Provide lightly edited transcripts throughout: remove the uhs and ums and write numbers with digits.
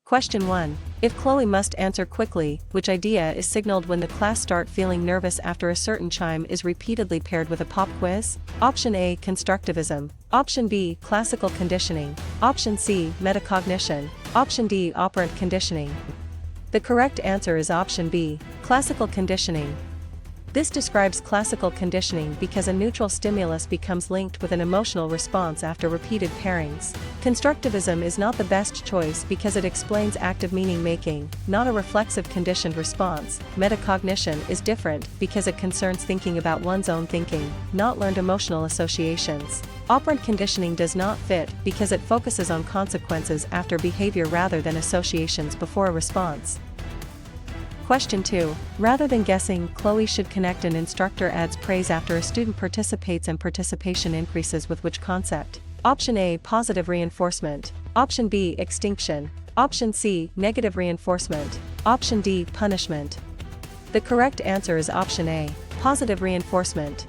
Question 1. If Chloe must answer quickly, which idea is signaled when the class start feeling nervous after a certain chime is repeatedly paired with a pop quiz? Option A. Constructivism. Option B. Classical conditioning. Option C. Metacognition. Option D. Operant conditioning. The correct answer is option B. Classical conditioning. This describes classical conditioning because a neutral stimulus becomes linked with an emotional response after repeated pairings. Constructivism is not the best choice because it explains active meaning-making, not a reflexive conditioned response. Metacognition is different because it concerns thinking about one's own thinking, not learned emotional associations. Operant conditioning does not fit because it focuses on consequences after behavior rather than associations before a response. Question 2. Rather than guessing, Chloe should connect an instructor adds praise after a student participates and participation increases with which concept? Option A. Positive reinforcement. Option B. Extinction. Option C. Negative reinforcement. Option D. Punishment. The correct answer is option A. Positive reinforcement.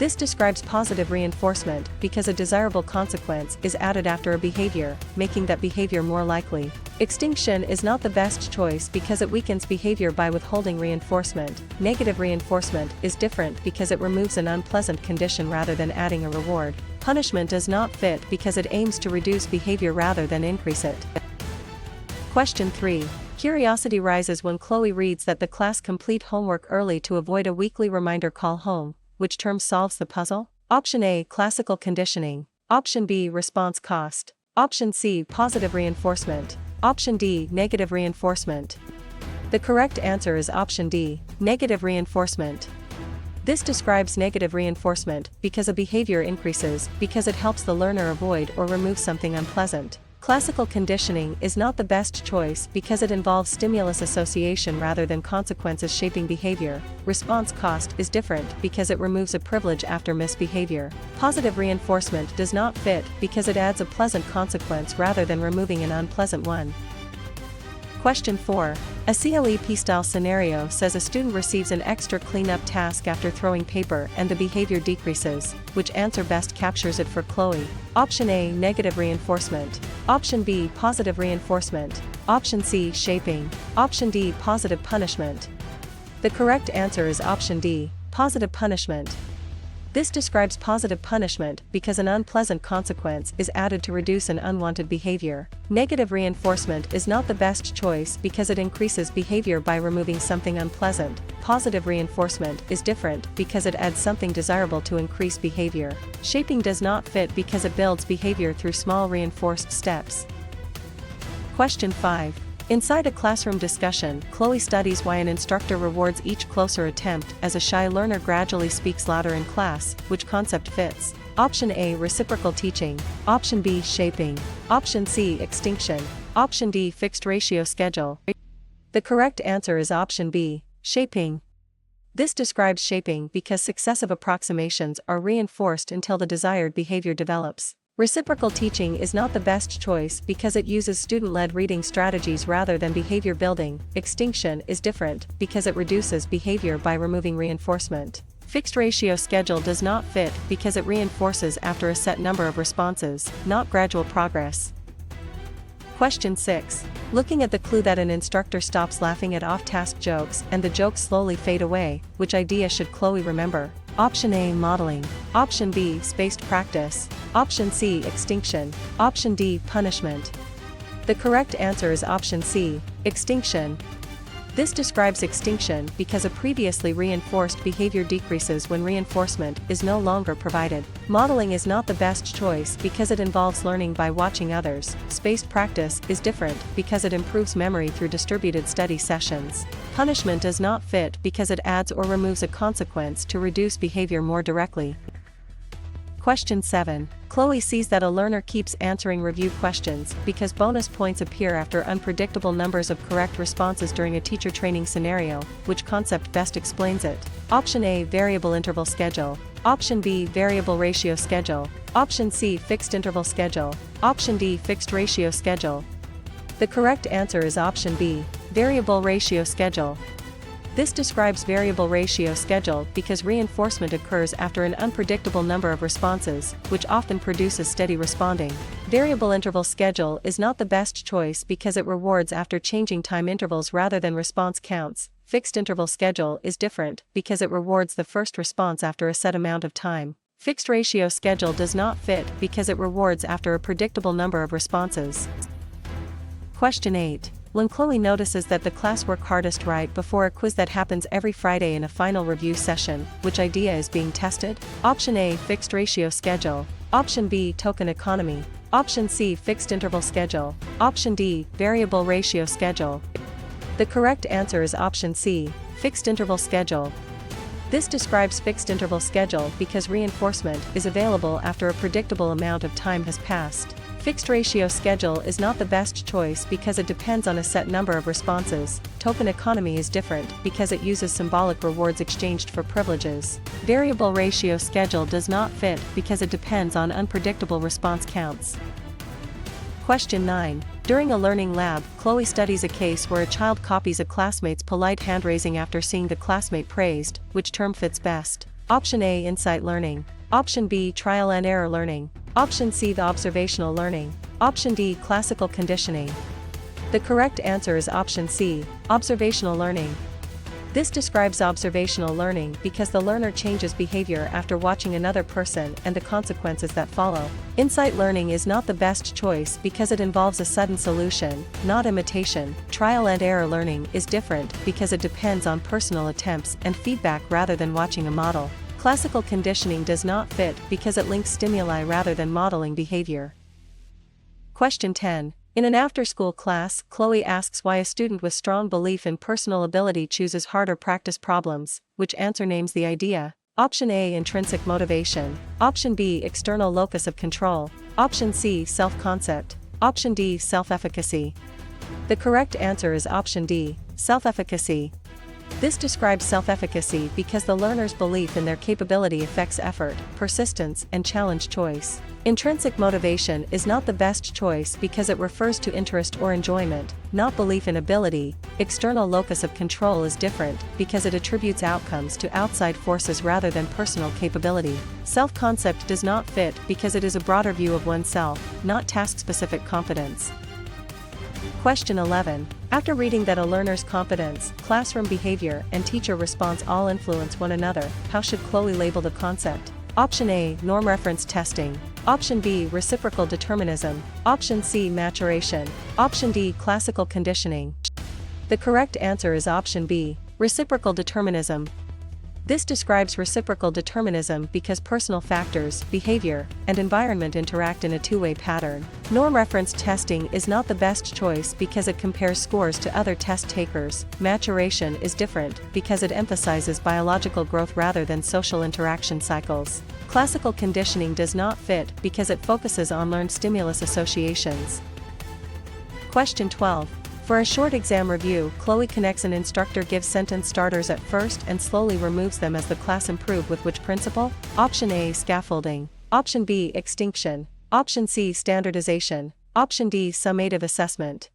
This describes positive reinforcement because a desirable consequence is added after a behavior, making that behavior more likely. Extinction is not the best choice because it weakens behavior by withholding reinforcement. Negative reinforcement is different because it removes an unpleasant condition rather than adding a reward. Punishment does not fit because it aims to reduce behavior rather than increase it. Question 3. Curiosity rises when Chloe reads that the class complete homework early to avoid a weekly reminder call home. Which term solves the puzzle? Option A. Classical conditioning. Option B. Response cost. Option C. Positive reinforcement. Option D. Negative reinforcement. The correct answer is option D. Negative reinforcement. This describes negative reinforcement because a behavior increases because it helps the learner avoid or remove something unpleasant. Classical conditioning is not the best choice because it involves stimulus association rather than consequences shaping behavior. Response cost is different because it removes a privilege after misbehavior. Positive reinforcement does not fit because it adds a pleasant consequence rather than removing an unpleasant one. Question 4. A CLEP-style scenario says a student receives an extra cleanup task after throwing paper and the behavior decreases. Which answer best captures it for Chloe? Option A. Negative reinforcement. Option B. Positive reinforcement. Option C. Shaping. Option D. Positive punishment. The correct answer is option D. Positive punishment. This describes positive punishment because an unpleasant consequence is added to reduce an unwanted behavior. Negative reinforcement is not the best choice because it increases behavior by removing something unpleasant. Positive reinforcement is different because it adds something desirable to increase behavior. Shaping does not fit because it builds behavior through small reinforced steps. Question 5. Inside a classroom discussion, Chloe studies why an instructor rewards each closer attempt as a shy learner gradually speaks louder in class. Which concept fits? Option A. Reciprocal teaching. Option B. Shaping. Option C. Extinction. Option D. Fixed ratio schedule. The correct answer is option B. Shaping. This describes shaping because successive approximations are reinforced until the desired behavior develops. Reciprocal teaching is not the best choice because it uses student-led reading strategies rather than behavior building. Extinction is different because it reduces behavior by removing reinforcement. Fixed ratio schedule does not fit because it reinforces after a set number of responses, not gradual progress. Question 6. Looking at the clue that an instructor stops laughing at off-task jokes and the jokes slowly fade away, which idea should Chloe remember? Option A. Modeling. Option B. Spaced practice. Option C. Extinction. Option D. Punishment. The correct answer is option C. Extinction. This describes extinction because a previously reinforced behavior decreases when reinforcement is no longer provided. Modeling is not the best choice because it involves learning by watching others. Spaced practice is different because it improves memory through distributed study sessions. Punishment does not fit because it adds or removes a consequence to reduce behavior more directly. Question 7. Chloe sees that a learner keeps answering review questions because bonus points appear after unpredictable numbers of correct responses during a teacher training scenario. Which concept best explains it? Option A. Variable interval schedule. Option B. Variable ratio schedule. Option C. Fixed interval schedule. Option D. Fixed ratio schedule. The correct answer is option B. Variable ratio schedule. This describes variable ratio schedule because reinforcement occurs after an unpredictable number of responses, which often produces steady responding. Variable interval schedule is not the best choice because it rewards after changing time intervals rather than response counts. Fixed interval schedule is different because it rewards the first response after a set amount of time. Fixed ratio schedule does not fit because it rewards after a predictable number of responses. Question 8. When Chloe notices that the class work hardest right before a quiz that happens every Friday in a final review session, which idea is being tested? Option A, fixed ratio schedule. Option B, token economy. Option C, fixed interval schedule. Option D, variable ratio schedule. The correct answer is option C, fixed interval schedule. This describes fixed interval schedule because reinforcement is available after a predictable amount of time has passed. Fixed ratio schedule is not the best choice because it depends on a set number of responses. Token economy is different because it uses symbolic rewards exchanged for privileges. Variable ratio schedule does not fit because it depends on unpredictable response counts. Question 9. During a learning lab, Chloe studies a case where a child copies a classmate's polite hand raising after seeing the classmate praised. Which term fits best? Option A, insight learning. Option B, trial and error learning. Option C, the observational learning. Option D, classical conditioning. The correct answer is option C, observational learning. This describes observational learning because the learner changes behavior after watching another person and the consequences that follow. Insight learning is not the best choice because it involves a sudden solution, not imitation. Trial and error learning is different because it depends on personal attempts and feedback rather than watching a model. Classical conditioning does not fit because it links stimuli rather than modeling behavior. Question 10. In an after-school class, Chloe asks why a student with strong belief in personal ability chooses harder practice problems. Which answer names the idea? Option A, intrinsic motivation. Option B, external locus of control. Option C, self-concept. Option D, self-efficacy. The correct answer is option D, self-efficacy. This describes self-efficacy because the learner's belief in their capability affects effort, persistence, and challenge choice. Intrinsic motivation is not the best choice because it refers to interest or enjoyment, not belief in ability. External locus of control is different because it attributes outcomes to outside forces rather than personal capability. Self-concept does not fit because it is a broader view of oneself, not task-specific competence. Question 11. After reading that a learner's competence, classroom behavior, and teacher response all influence one another, how should Chloe label the concept? Option A, norm reference testing. Option B, reciprocal determinism. Option C, maturation. Option D, classical conditioning. The correct answer is option B, reciprocal determinism. This describes reciprocal determinism because personal factors, behavior, and environment interact in a two-way pattern. Norm reference testing is not the best choice because it compares scores to other test takers. Maturation is different because it emphasizes biological growth rather than social interaction cycles. Classical conditioning does not fit because it focuses on learned stimulus associations. Question 12. For a short exam review, Chloe connects an instructor gives sentence starters at first and slowly removes them as the class improve with which principle? Option A, scaffolding. Option B, extinction. Option C, standardization. Option D, summative assessment.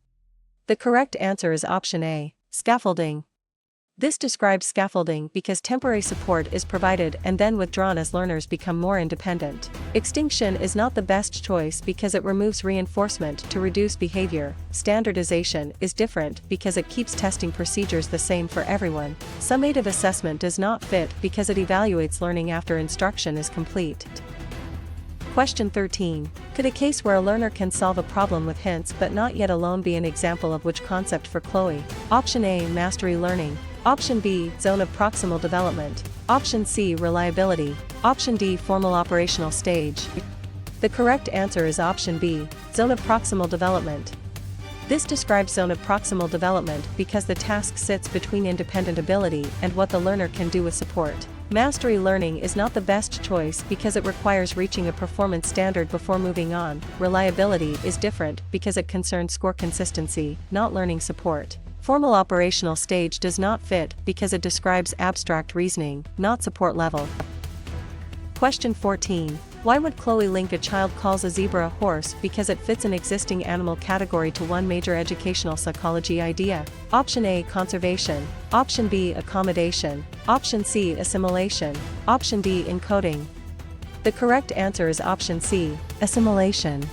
The correct answer is option A, scaffolding. This describes scaffolding because temporary support is provided and then withdrawn as learners become more independent. Extinction is not the best choice because it removes reinforcement to reduce behavior. Standardization is different because it keeps testing procedures the same for everyone. Summative assessment does not fit because it evaluates learning after instruction is complete. Question 13. Could a case where a learner can solve a problem with hints but not yet alone be an example of which concept for Chloe? Option A, mastery learning. Option B, zone of proximal development. Option C, reliability. Option D, formal operational stage. The correct answer is option B, zone of proximal development. This describes zone of proximal development because the task sits between independent ability and what the learner can do with support. Mastery learning is not the best choice because it requires reaching a performance standard before moving on. Reliability is different because it concerns score consistency, not learning support. Formal operational stage does not fit because it describes abstract reasoning, not support level. Question 14. Why would Chloe link a child calls a zebra a horse because it fits an existing animal category to one major educational psychology idea? Option A, conservation. Option B, accommodation. Option C, assimilation. Option D, encoding. The correct answer is option C, assimilation.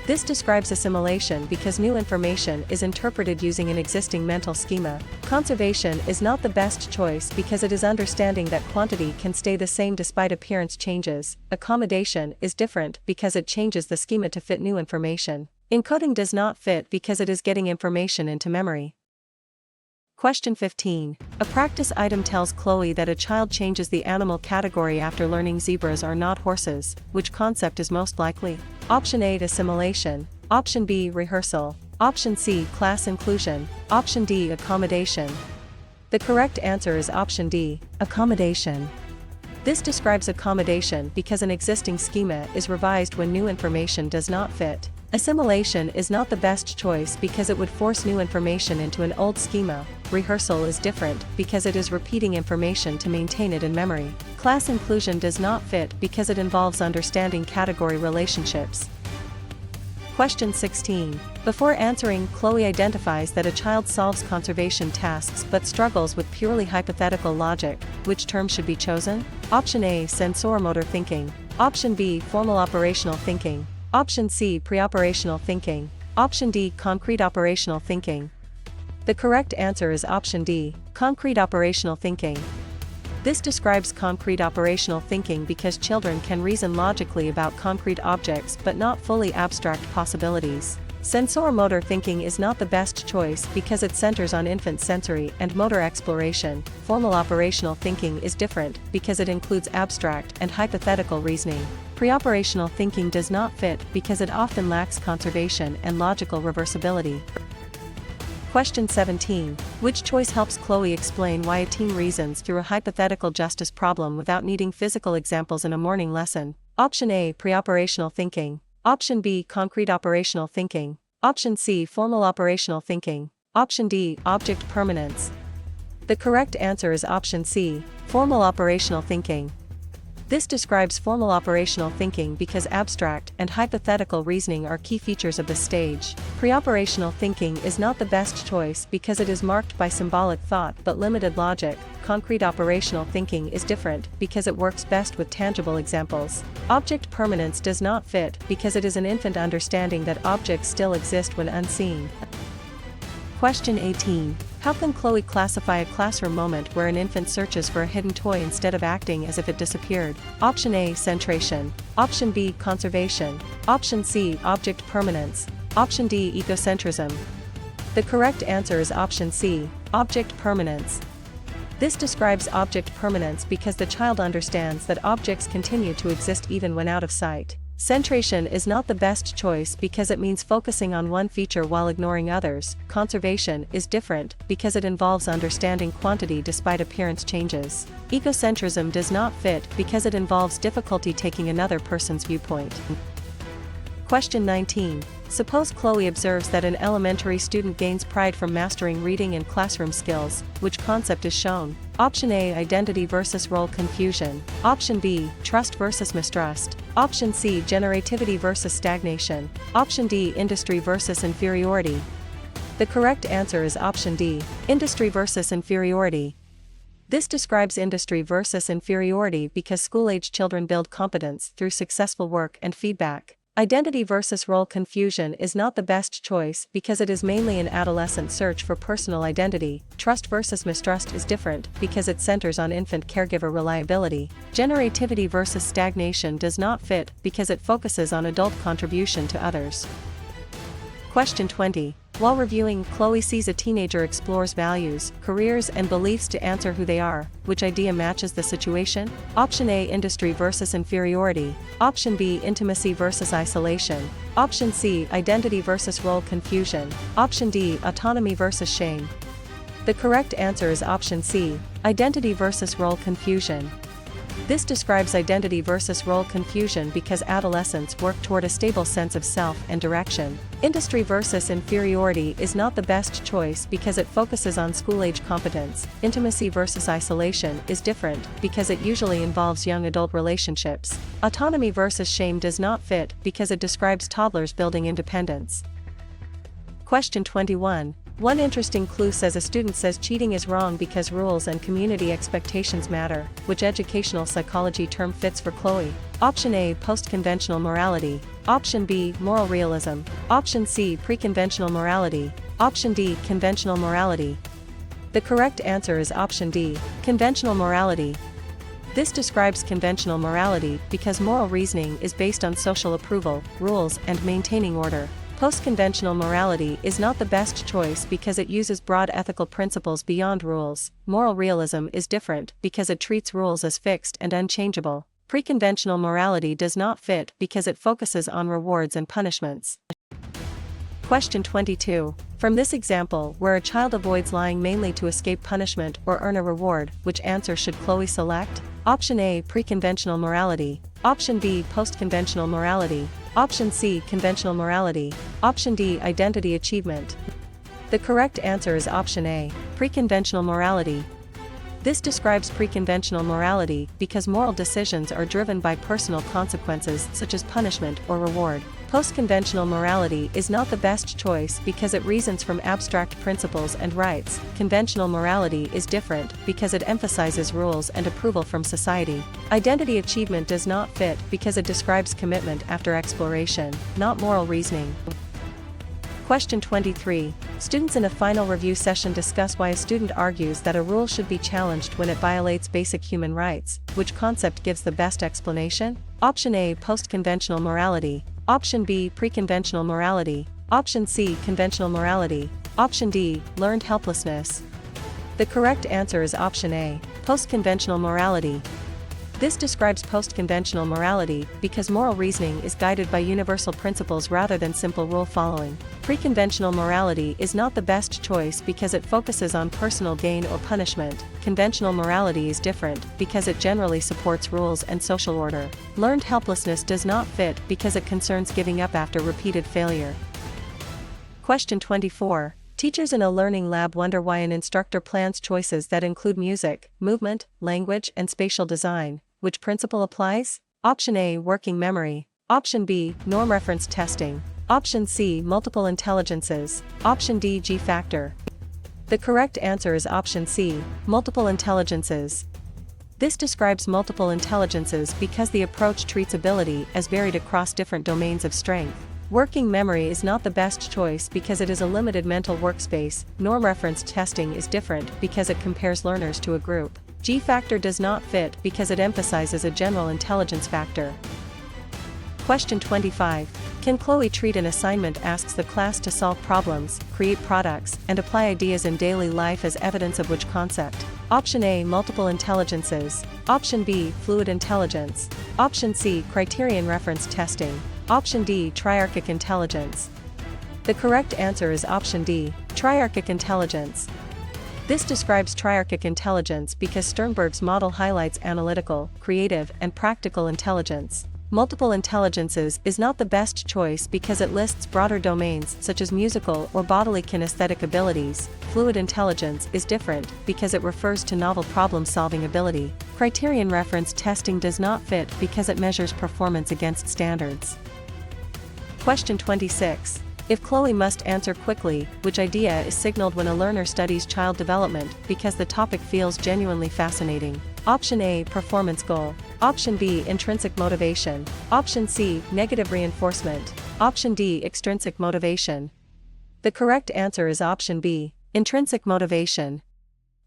This describes assimilation because new information is interpreted using an existing mental schema. Conservation is not the best choice because it is understanding that quantity can stay the same despite appearance changes. Accommodation is different because it changes the schema to fit new information. Encoding does not fit because it is getting information into memory. Question 15. A practice item tells Chloe that a child changes the animal category after learning zebras are not horses. Which concept is most likely? Option A, assimilation. Option B, rehearsal. Option C, class inclusion. Option D, accommodation. The correct answer is option D, accommodation. This describes accommodation because an existing schema is revised when new information does not fit. Assimilation is not the best choice because it would force new information into an old schema. Rehearsal is different because it is repeating information to maintain it in memory. Class inclusion does not fit because it involves understanding category relationships. Question 16. Before answering, Chloe identifies that a child solves conservation tasks but struggles with purely hypothetical logic. Which term should be chosen? Option A, sensor-motor thinking. Option B, formal operational thinking. Option C, pre-operational thinking. Option D, concrete operational thinking. The correct answer is option D, concrete operational thinking. This describes concrete operational thinking because children can reason logically about concrete objects but not fully abstract possibilities. Sensor-motor thinking is not the best choice because it centers on infant sensory and motor exploration. Formal operational thinking is different because it includes abstract and hypothetical reasoning. Pre-operational thinking does not fit because it often lacks conservation and logical reversibility. Question 17. Which choice helps Chloe explain why a teen reasons through a hypothetical justice problem without needing physical examples in a morning lesson? Option A, pre-operational thinking. Option B, concrete operational thinking. Option C, formal operational thinking. Option D, object permanence. The correct answer is option C, formal operational thinking. This describes formal operational thinking because abstract and hypothetical reasoning are key features of the stage. Pre-operational thinking is not the best choice because it is marked by symbolic thought but limited logic. Concrete operational thinking is different because it works best with tangible examples. Object permanence does not fit because it is an infant understanding that objects still exist when unseen. Question 18. How can Chloe classify a classroom moment where an infant searches for a hidden toy instead of acting as if it disappeared? Option A, centration. Option B, conservation. Option C, object permanence. Option D, egocentrism. The correct answer is option C, object permanence. This describes object permanence because the child understands that objects continue to exist even when out of sight. Centration is not the best choice because it means focusing on one feature while ignoring others. Conservation is different because it involves understanding quantity despite appearance changes. Egocentrism does not fit because it involves difficulty taking another person's viewpoint. Question 19. Suppose Chloe observes that an elementary student gains pride from mastering reading and classroom skills. Which concept is shown? Option A, identity versus role confusion. Option B, trust versus mistrust. Option C, generativity versus stagnation. Option D, industry versus inferiority. The correct answer is option D, industry versus inferiority. This describes industry versus inferiority because school-age children build competence through successful work and feedback. Identity versus role confusion is not the best choice because it is mainly an adolescent search for personal identity. Trust versus mistrust is different because it centers on infant caregiver reliability. Generativity versus stagnation does not fit because it focuses on adult contribution to others. Question 20. While reviewing, Chloe sees a teenager explores values, careers, and beliefs to answer who they are. Which idea matches the situation? Option A, industry versus inferiority. Option B, intimacy versus isolation. Option C, identity versus role confusion. Option D, autonomy versus shame. The correct answer is option C, identity versus role confusion. This describes identity versus role confusion because adolescents work toward a stable sense of self and direction. Industry versus inferiority is not the best choice because it focuses on school-age competence. Intimacy versus isolation is different because it usually involves young adult relationships. Autonomy versus shame does not fit because it describes toddlers building independence. Question 21. One interesting clue says a student says cheating is wrong because rules and community expectations matter. Which educational psychology term fits for Chloe? Option A, post-conventional morality. Option B, moral realism. Option C, pre-conventional morality. Option D, conventional morality. The correct answer is option D, conventional morality. This describes conventional morality because moral reasoning is based on social approval, rules, and maintaining order. Post-conventional morality is not the best choice because it uses broad ethical principles beyond rules. Moral realism is different because it treats rules as fixed and unchangeable. Pre-conventional morality does not fit because it focuses on rewards and punishments. Question 22. From this example, where a child avoids lying mainly to escape punishment or earn a reward, which answer should Chloe select? Option A, pre-conventional morality. Option B, post-conventional morality. Option C, conventional morality. Option D, identity achievement. The correct answer is option A, pre-conventional morality. This describes pre-conventional morality because moral decisions are driven by personal consequences such as punishment or reward. Post-conventional morality is not the best choice because it reasons from abstract principles and rights. Conventional morality is different because it emphasizes rules and approval from society. Identity achievement does not fit because it describes commitment after exploration, not moral reasoning. Question 23. Students in a final review session discuss why a student argues that a rule should be challenged when it violates basic human rights. Which concept gives the best explanation? Option A, post-conventional morality. Option B, pre-conventional morality. Option C, conventional morality. Option D, learned helplessness. The correct answer is option A, post-conventional morality. This describes post-conventional morality because moral reasoning is guided by universal principles rather than simple rule following. Pre-conventional morality is not the best choice because it focuses on personal gain or punishment. Conventional morality is different because it generally supports rules and social order. Learned helplessness does not fit because it concerns giving up after repeated failure. Question 24. Teachers in a learning lab wonder why an instructor plans choices that include music, movement, language, and spatial design. Which principle applies? Option A, working memory. Option B, norm reference testing. Option C, multiple intelligences. Option D, G factor. The correct answer is option C, multiple intelligences. This describes multiple intelligences because the approach treats ability as varied across different domains of strength. Working memory is not the best choice because it is a limited mental workspace. Norm reference testing is different because it compares learners to a group. G factor does not fit because it emphasizes a general intelligence factor. Question 25. Can Chloe treat an assignment asks the class to solve problems, create products, and apply ideas in daily life as evidence of which concept? Option A, multiple intelligences. Option B, fluid intelligence. Option C, criterion reference testing. Option D, triarchic intelligence. The correct answer is option D, triarchic intelligence. This describes triarchic intelligence because Sternberg's model highlights analytical, creative, and practical intelligence. Multiple intelligences is not the best choice because it lists broader domains such as musical or bodily kinesthetic abilities. Fluid intelligence is different because it refers to novel problem-solving ability. Criterion reference testing does not fit because it measures performance against standards. Question 26. If Chloe must answer quickly, which idea is signaled when a learner studies child development because the topic feels genuinely fascinating? Option A, performance goal. Option B, intrinsic motivation. Option C, negative reinforcement. Option D, extrinsic motivation. The correct answer is option B, intrinsic motivation.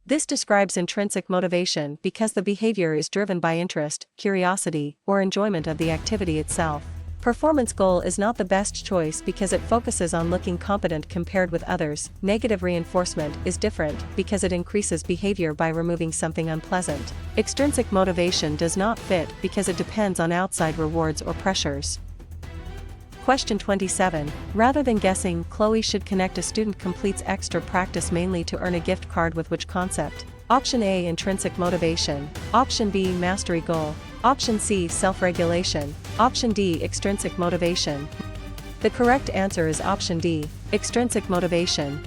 This describes intrinsic motivation because the behavior is driven by interest, curiosity, or enjoyment of the activity itself. Performance goal is not the best choice because it focuses on looking competent compared with others. Negative reinforcement is different because it increases behavior by removing something unpleasant. Extrinsic motivation does not fit because it depends on outside rewards or pressures. Question 27. Rather than guessing, Chloe should connect a student completes extra practice mainly to earn a gift card with which concept? Option A, intrinsic motivation. Option B, mastery goal. Option C, self-regulation. Option D, extrinsic motivation. The correct answer is option D, extrinsic motivation.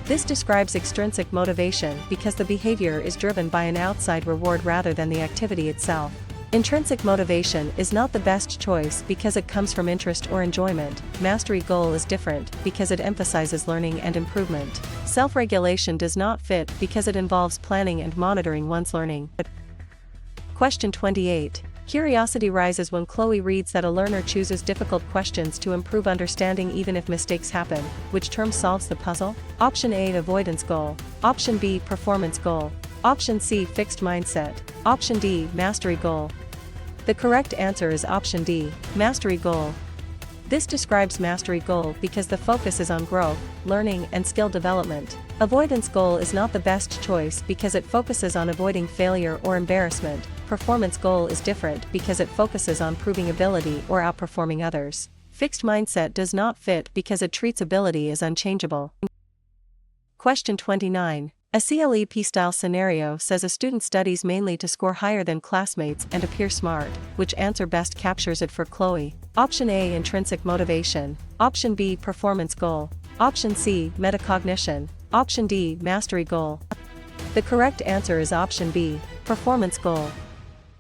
This describes extrinsic motivation because the behavior is driven by an outside reward rather than the activity itself. Intrinsic motivation is not the best choice because it comes from interest or enjoyment. Mastery goal is different because it emphasizes learning and improvement. Self-regulation does not fit because it involves planning and monitoring one's learning. Question 28. Curiosity rises when Chloe reads that a learner chooses difficult questions to improve understanding even if mistakes happen. Which term solves the puzzle? Option A, avoidance goal. Option B, performance goal. Option C, fixed mindset. Option D, mastery goal. The correct answer is option D, mastery goal. This describes mastery goal because the focus is on growth, learning, and skill development. Avoidance goal is not the best choice because it focuses on avoiding failure or embarrassment. Performance goal is different because it focuses on proving ability or outperforming others. Fixed mindset does not fit because it treats ability as unchangeable. Question 29. A CLEP-style scenario says a student studies mainly to score higher than classmates and appear smart. Which answer best captures it for Chloe? Option A, intrinsic motivation. Option B, performance goal. Option C, metacognition. Option D, mastery goal. The correct answer is option B, performance goal.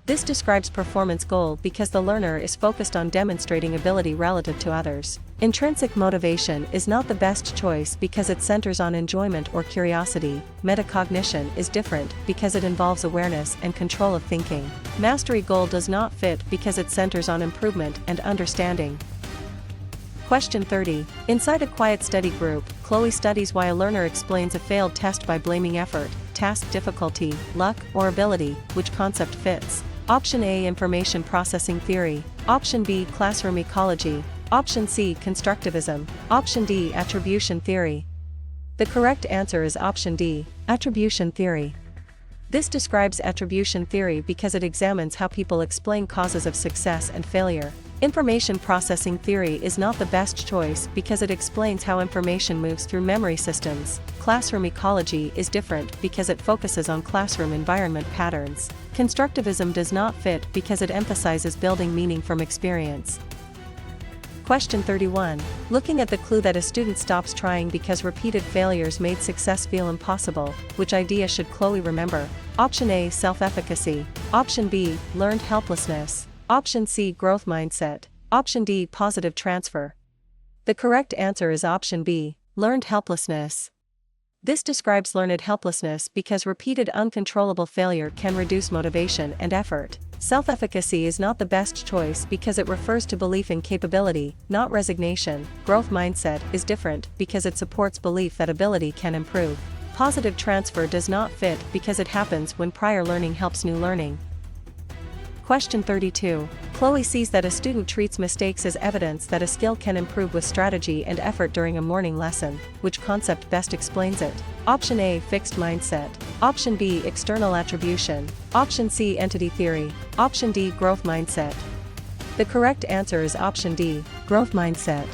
This describes performance goal because the learner is focused on demonstrating ability relative to others. Intrinsic motivation is not the best choice because it centers on enjoyment or curiosity. Metacognition is different because it involves awareness and control of thinking. Mastery goal does not fit because it centers on improvement and understanding. Question 30. Inside a quiet study group, Chloe studies why a learner explains a failed test by blaming effort, task difficulty, luck, or ability. Which concept fits? Option A, information processing theory. Option B, classroom ecology. Option C, constructivism. Option D, attribution theory. The correct answer is option D, attribution theory. This describes attribution theory because it examines how people explain causes of success and failure. Information processing theory is not the best choice because it explains how information moves through memory systems. Classroom ecology is different because it focuses on classroom environment patterns. Constructivism does not fit because it emphasizes building meaning from experience. Question 31. Looking at the clue that a student stops trying because repeated failures made success feel impossible, which idea should Chloe remember? Option A, self-efficacy. Option B, learned helplessness. Option C, growth mindset. Option D, positive transfer. The correct answer is option B, learned helplessness. This describes learned helplessness because repeated uncontrollable failure can reduce motivation and effort. Self-efficacy is not the best choice because it refers to belief in capability, not resignation. Growth mindset is different because it supports belief that ability can improve. Positive transfer does not fit because it happens when prior learning helps new learning. Question 32. Chloe sees that a student treats mistakes as evidence that a skill can improve with strategy and effort during a morning lesson. Which concept best explains it? Option A, fixed mindset. Option B, external attribution. Option C, entity theory. Option D, growth mindset. The correct answer is option D, growth mindset.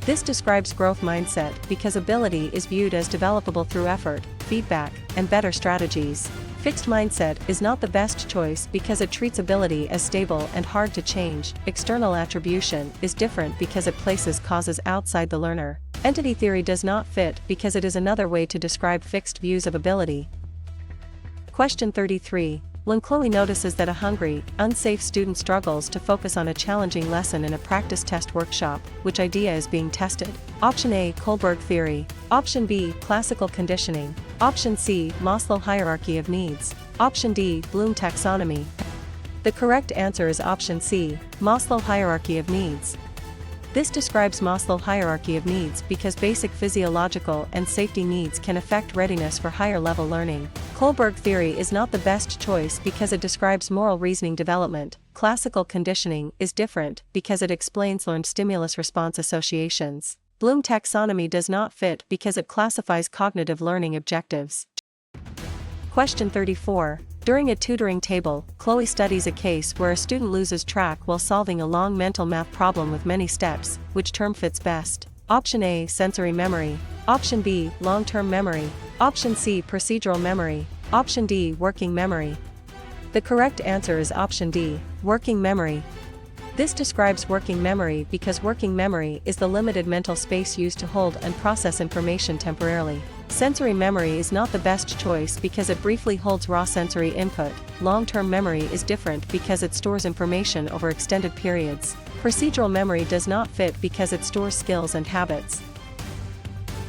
This describes growth mindset because ability is viewed as developable through effort, feedback, and better strategies. Fixed mindset is not the best choice because it treats ability as stable and hard to change. External attribution is different because it places causes outside the learner. Entity theory does not fit because it is another way to describe fixed views of ability. Question 33. When Chloe notices that a hungry, unsafe student struggles to focus on a challenging lesson in a practice test workshop, which idea is being tested? Option A, Kohlberg theory. Option B, classical conditioning. Option C, Maslow hierarchy of needs. Option D, Bloom taxonomy. The correct answer is option C, Maslow hierarchy of needs. This describes Maslow hierarchy of needs because basic physiological and safety needs can affect readiness for higher level learning. Kohlberg theory is not the best choice because it describes moral reasoning development. Classical conditioning is different because it explains learned stimulus response associations. Bloom taxonomy does not fit because it classifies cognitive learning objectives. Question 34. During a tutoring table, Chloe studies a case where a student loses track while solving a long mental math problem with many steps. Which term fits best? Option A, sensory memory. Option B, long-term memory. Option C, procedural memory. Option D, working memory. The correct answer is option D, working memory. This describes working memory because working memory is the limited mental space used to hold and process information temporarily. Sensory memory is not the best choice because it briefly holds raw sensory input. Long-term memory is different because it stores information over extended periods. Procedural memory does not fit because it stores skills and habits.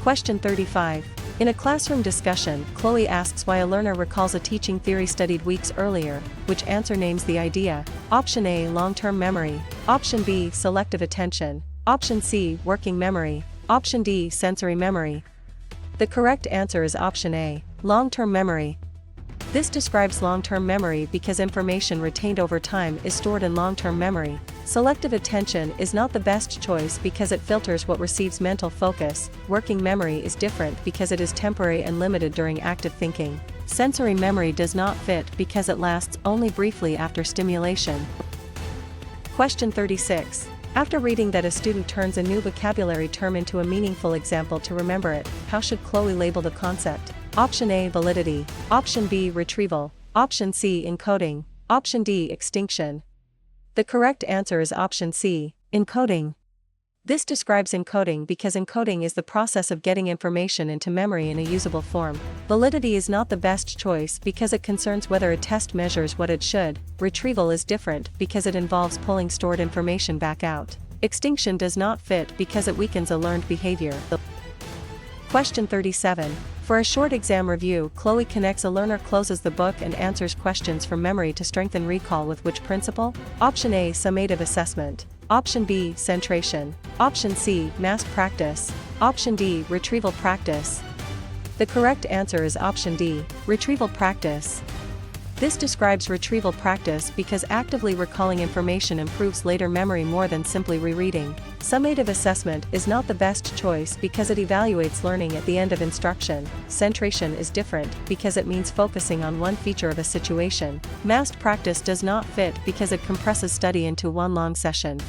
Question 35. In a classroom discussion, Chloe asks why a learner recalls a teaching theory studied weeks earlier, which answer names the idea. Option A, long-term memory. Option B, selective attention. Option C, working memory. Option D, sensory memory. The correct answer is option A, long-term memory. This describes long-term memory because information retained over time is stored in long-term memory. Selective attention is not the best choice because it filters what receives mental focus. Working memory is different because it is temporary and limited during active thinking. Sensory memory does not fit because it lasts only briefly after stimulation. Question 36. After reading that a student turns a new vocabulary term into a meaningful example to remember it, how should Chloe label the concept? Option A, validity. Option B, retrieval. Option C, encoding. Option D, extinction. The correct answer is option C, encoding. This describes encoding because encoding is the process of getting information into memory in a usable form. Validity is not the best choice because it concerns whether a test measures what it should. Retrieval is different because it involves pulling stored information back out. Extinction does not fit because it weakens a learned behavior. Question 37. For a short exam review, Chloe connects a learner closes the book and answers questions from memory to strengthen recall with which principle? Option A, summative assessment. Option B, centration. Option C, mass practice. Option D, retrieval practice. The correct answer is option D, retrieval practice. This describes retrieval practice because actively recalling information improves later memory more than simply rereading. Summative assessment is not the best choice because it evaluates learning at the end of instruction. Centration is different because it means focusing on one feature of a situation. Massed practice does not fit because it compresses study into one long session.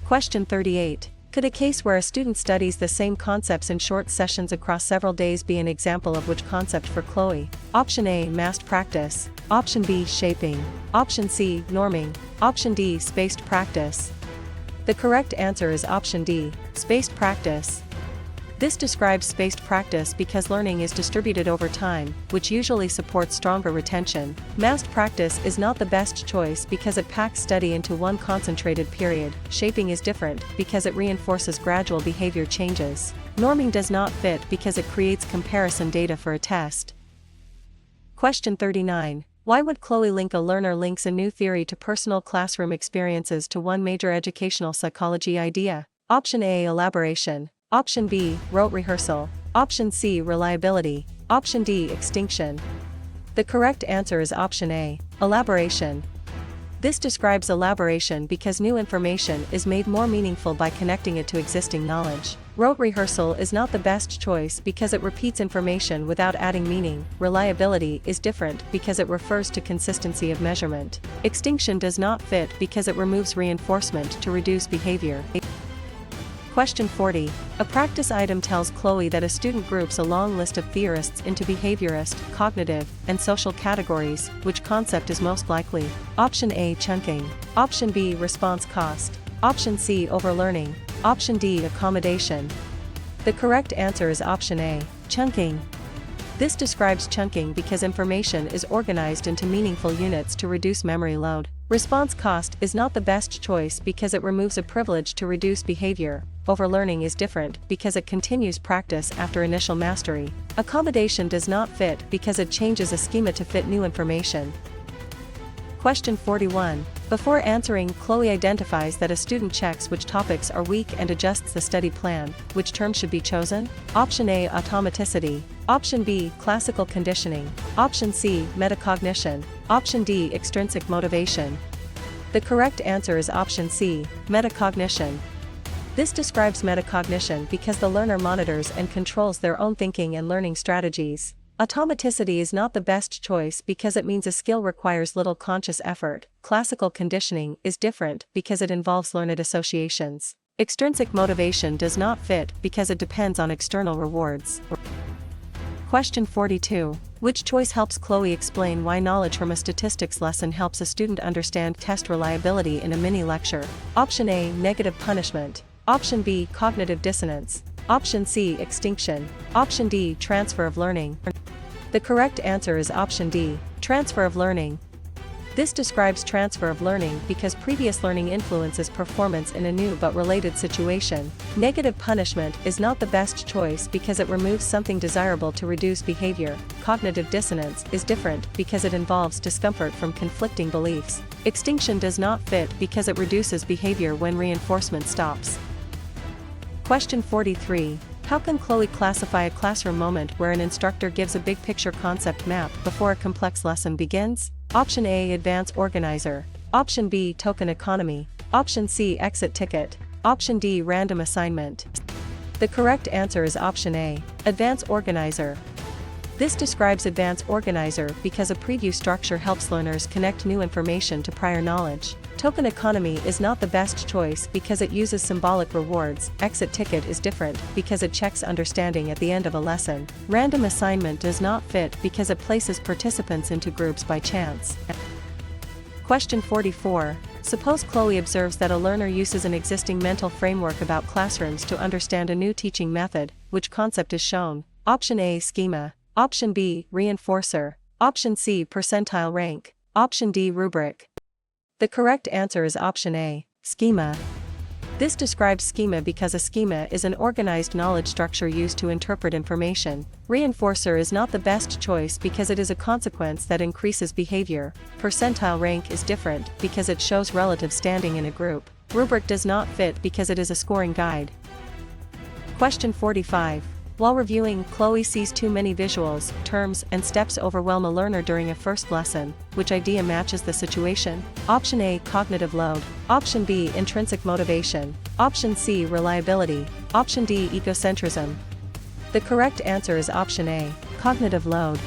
Question 38. Could a case where a student studies the same concepts in short sessions across several days be an example of which concept for Chloe? Option A, massed practice. Option B, shaping. Option C, norming. Option D, spaced practice. The correct answer is option D, spaced practice. This describes spaced practice because learning is distributed over time, which usually supports stronger retention. Massed practice is not the best choice because it packs study into one concentrated period. Shaping is different because it reinforces gradual behavior changes. Norming does not fit because it creates comparison data for a test. Question 39. Why would Chloe link a learner links a new theory to personal classroom experiences to one major educational psychology idea? Option A, elaboration. Option B, rote rehearsal. Option C, reliability. Option D, extinction. The correct answer is option A, elaboration. This describes elaboration because new information is made more meaningful by connecting it to existing knowledge. Rote rehearsal is not the best choice because it repeats information without adding meaning. Reliability is different because it refers to consistency of measurement. Extinction does not fit because it removes reinforcement to reduce behavior. Question 40. A practice item tells Chloe that a student groups a long list of theorists into behaviorist, cognitive, and social categories. Which concept is most likely? Option A, chunking. Option B, response cost. Option C, overlearning. Option D, accommodation. The correct answer is option A, chunking. This describes chunking because information is organized into meaningful units to reduce memory load. Response cost is not the best choice because it removes a privilege to reduce behavior. Overlearning is different because it continues practice after initial mastery. Accommodation does not fit because it changes a schema to fit new information. Question 41. Before answering, Chloe identifies that a student checks which topics are weak and adjusts the study plan. Which term should be chosen? Option A, automaticity. Option B, classical conditioning. Option C, metacognition. Option D, extrinsic motivation. The correct answer is option C, metacognition. This describes metacognition because the learner monitors and controls their own thinking and learning strategies. Automaticity is not the best choice because it means a skill requires little conscious effort. Classical conditioning is different because it involves learned associations. Extrinsic motivation does not fit because it depends on external rewards. Question 42. Which choice helps Chloe explain why knowledge from a statistics lesson helps a student understand test reliability in a mini lecture? Option A, negative punishment. Option B, cognitive dissonance. Option C, extinction. Option D, transfer of learning. The correct answer is option D, transfer of learning. This describes transfer of learning because previous learning influences performance in a new but related situation. Negative punishment is not the best choice because it removes something desirable to reduce behavior. Cognitive dissonance is different because it involves discomfort from conflicting beliefs. Extinction does not fit because it reduces behavior when reinforcement stops. Question 43. How can Chloe classify a classroom moment where an instructor gives a big picture concept map before a complex lesson begins? Option A, advance organizer. Option B, token economy. Option C, exit ticket. Option D, random assignment. The correct answer is option A, advance organizer. This describes advance organizer because a preview structure helps learners connect new information to prior knowledge. Token economy is not the best choice because it uses symbolic rewards. Exit ticket is different because it checks understanding at the end of a lesson. Random assignment does not fit because it places participants into groups by chance. Question 44. Suppose Chloe observes that a learner uses an existing mental framework about classrooms to understand a new teaching method. Which concept is shown? Option A, schema. Option B, reinforcer. Option C, percentile rank. Option D, rubric. The correct answer is option A, schema. This describes schema because a schema is an organized knowledge structure used to interpret information. Reinforcer is not the best choice because it is a consequence that increases behavior. Percentile rank is different because it shows relative standing in a group. Rubric does not fit because it is a scoring guide. Question 45. While reviewing, Chloe sees too many visuals, terms, and steps overwhelm a learner during a first lesson. Which idea matches the situation? Option A, cognitive load. Option B, intrinsic motivation. Option C, reliability. Option D, egocentrism. The correct answer is option A, cognitive load.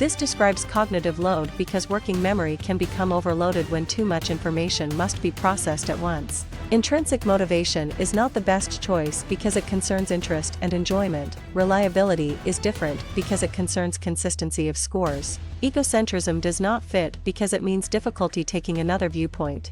This describes cognitive load because working memory can become overloaded when too much information must be processed at once. Intrinsic motivation is not the best choice because it concerns interest and enjoyment. Reliability is different because it concerns consistency of scores. Egocentrism does not fit because it means difficulty taking another viewpoint.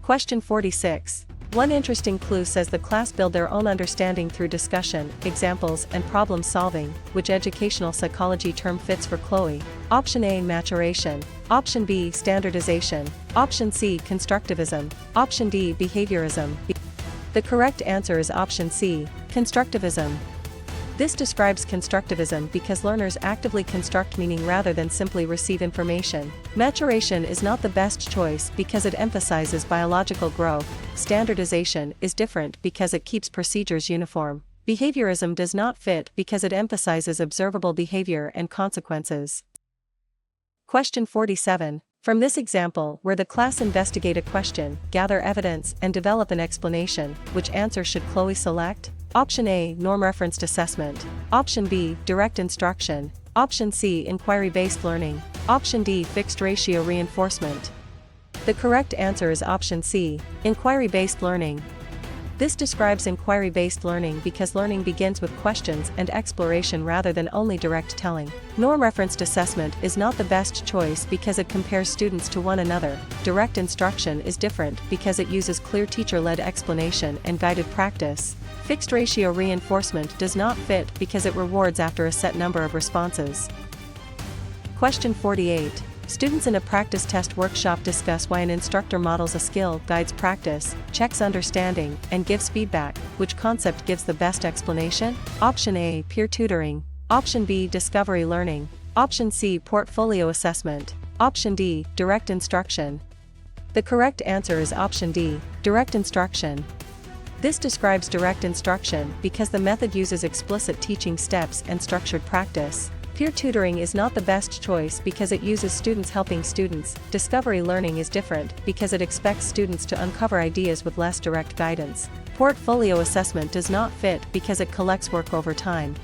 Question 46. One interesting clue says the class build their own understanding through discussion, examples, and problem solving. Which educational psychology term fits for Chloe? Option A, maturation. Option B, standardization. Option C, constructivism. Option D, behaviorism. The correct answer is option C, constructivism. This describes constructivism because learners actively construct meaning rather than simply receive information. Maturation is not the best choice because it emphasizes biological growth. Standardization is different because it keeps procedures uniform. Behaviorism does not fit because it emphasizes observable behavior and consequences. Question 47. From this example, where the class investigate a question, gather evidence, and develop an explanation, which answer should Chloe select? Option A, norm-referenced assessment. Option B, direct instruction. Option C, inquiry-based learning. Option D, fixed-ratio reinforcement. The correct answer is option C, inquiry-based learning. This describes inquiry-based learning because learning begins with questions and exploration rather than only direct telling. Norm-referenced assessment is not the best choice because it compares students to one another. Direct instruction is different because it uses clear teacher-led explanation and guided practice. Fixed-ratio reinforcement does not fit because it rewards after a set number of responses. Question 48. Students in a practice test workshop discuss why an instructor models a skill, guides practice, checks understanding, and gives feedback. Which concept gives the best explanation? Option A, peer tutoring. Option B, discovery learning. Option C, portfolio assessment. Option D, direct instruction. The correct answer is option D, direct instruction. This describes direct instruction because the method uses explicit teaching steps and structured practice. Peer tutoring is not the best choice because it uses students helping students. Discovery learning is different because it expects students to uncover ideas with less direct guidance. Portfolio assessment does not fit because it collects work over time.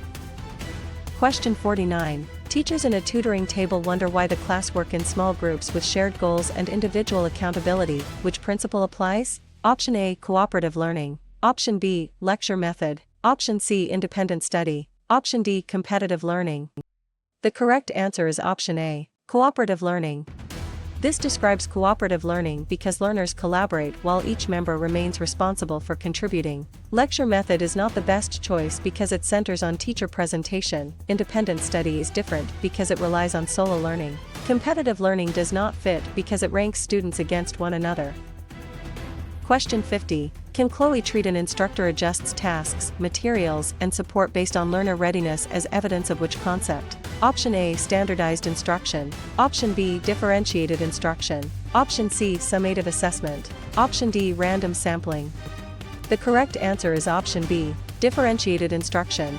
Question 49. Teachers in a tutoring table wonder why the class work in small groups with shared goals and individual accountability. Which principle applies? Option A, cooperative learning. Option B, lecture method. Option C, independent study. Option D, competitive learning. The correct answer is option A, cooperative learning. This describes cooperative learning because learners collaborate while each member remains responsible for contributing. Lecture method is not the best choice because it centers on teacher presentation. Independent study is different because it relies on solo learning. Competitive learning does not fit because it ranks students against one another. Question 50. Can Chloe treat an instructor adjusts tasks, materials, and support based on learner readiness as evidence of which concept? Option A. Standardized instruction. Option B. Differentiated instruction. Option C. Summative assessment. Option D. Random sampling. The correct answer is option B. Differentiated instruction.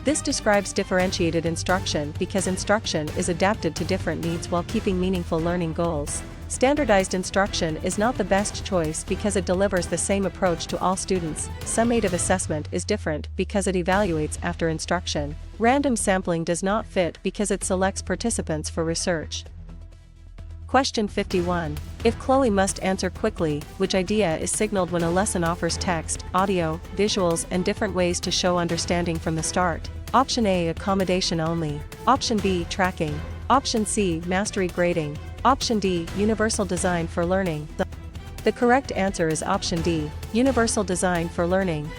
This describes differentiated instruction because instruction is adapted to different needs while keeping meaningful learning goals. Standardized instruction is not the best choice because it delivers the same approach to all students. Summative assessment is different because it evaluates after instruction. Random sampling does not fit because it selects participants for research. Question 51. If Chloe must answer quickly, which idea is signaled when a lesson offers text, audio, visuals, and different ways to show understanding from the start? Option A. Accommodation only. Option B. Tracking. Option C. Mastery grading. Option D. Universal design for learning. The correct answer is option D. Universal design for learning.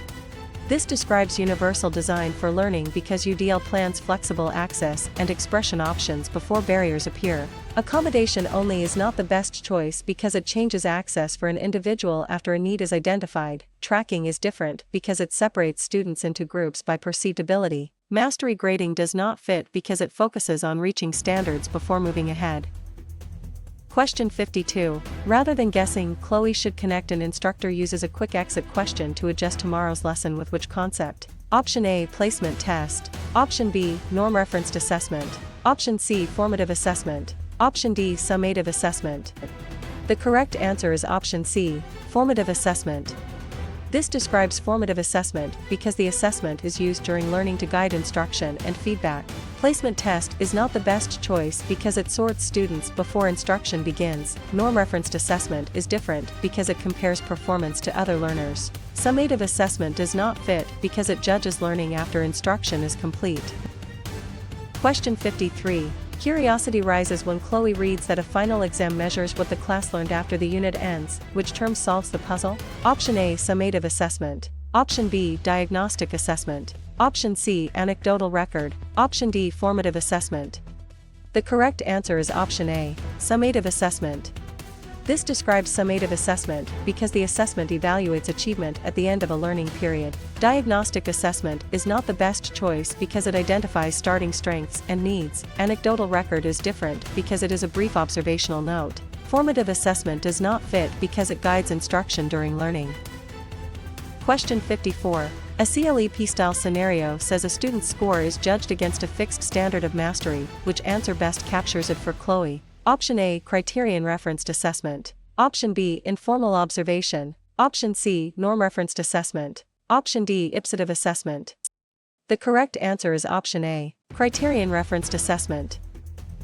This describes universal design for learning because UDL plans flexible access and expression options before barriers appear. Accommodation only is not the best choice because it changes access for an individual after a need is identified. Tracking is different because it separates students into groups by perceived ability. Mastery grading does not fit because it focuses on reaching standards before moving ahead. Question 52. Rather than guessing, Chloe should connect an instructor uses a quick exit question to adjust tomorrow's lesson with which concept? Option A. Placement test. Option B. Norm referenced assessment. Option C. Formative assessment. Option D. Summative assessment. The correct answer is option C. Formative assessment. This describes formative assessment because the assessment is used during learning to guide instruction and feedback. Placement test is not the best choice because it sorts students before instruction begins. Norm-referenced assessment is different because it compares performance to other learners. Summative assessment does not fit because it judges learning after instruction is complete. Question 53. Curiosity rises when Chloe reads that a final exam measures what the class learned after the unit ends. Which term solves the puzzle? Option A. Summative assessment. Option B. Diagnostic assessment. Option C. Anecdotal record. Option D. Formative assessment. The correct answer is option A. Summative assessment. This describes summative assessment because the assessment evaluates achievement at the end of a learning period. Diagnostic assessment is not the best choice because it identifies starting strengths and needs. Anecdotal record is different because it is a brief observational note. Formative assessment does not fit because it guides instruction during learning. Question 54. A CLEP-style scenario says a student's score is judged against a fixed standard of mastery. Which answer best captures it for Chloe? Option A. Criterion referenced assessment. Option B. Informal observation. Option C. Norm referenced assessment. Option D. Ipsative assessment. The correct answer is option A. Criterion referenced assessment.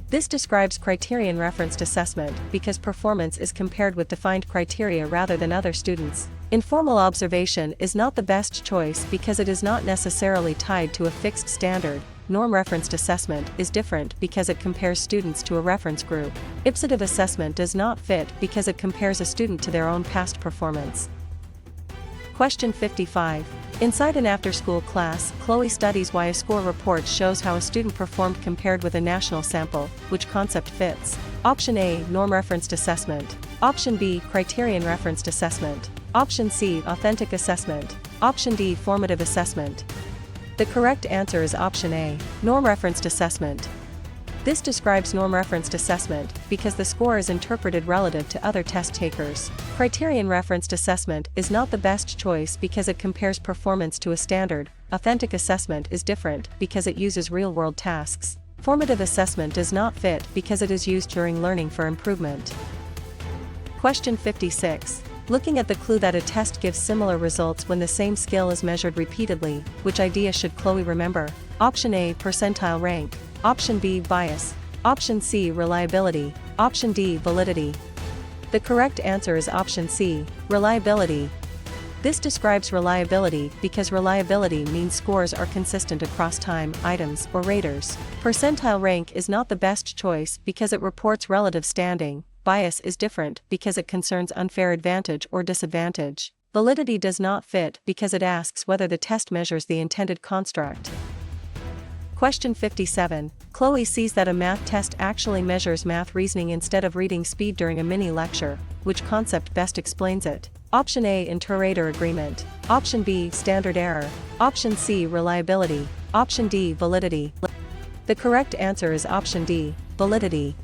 This describes criterion referenced assessment because performance is compared with defined criteria rather than other students. Informal observation is not the best choice because it is not necessarily tied to a fixed standard. Norm-referenced assessment is different because it compares students to a reference group. Ipsative assessment does not fit because it compares a student to their own past performance. Question 55. Inside an after-school class, Chloe studies why a score report shows how a student performed compared with a national sample. Which concept fits? Option A. Norm-referenced assessment. Option B. Criterion-referenced assessment. Option C. Authentic assessment. Option D. Formative assessment. The correct answer is option A. Norm-referenced assessment. This describes norm-referenced assessment because the score is interpreted relative to other test takers. Criterion-referenced assessment is not the best choice because it compares performance to a standard. Authentic assessment is different because it uses real-world tasks. Formative assessment does not fit because it is used during learning for improvement. Question 56. Looking at the clue that a test gives similar results when the same skill is measured repeatedly, which idea should Chloe remember? Option A. Percentile rank. Option B. Bias. Option C. Reliability. Option D. Validity. The correct answer is option C. Reliability. This describes reliability because reliability means scores are consistent across time, items, or raters. Percentile rank is not the best choice because it reports relative standing. bias is different because it concerns unfair advantage or disadvantage. Validity does not fit because it asks whether the test measures the intended construct. Question 57. Chloe sees that a math test actually measures math reasoning instead of reading speed during a mini lecture. Which concept best explains it? Option A, inter-rater agreement. Option B, standard error. Option C, reliability. Option D, validity. The correct answer is option D, validity.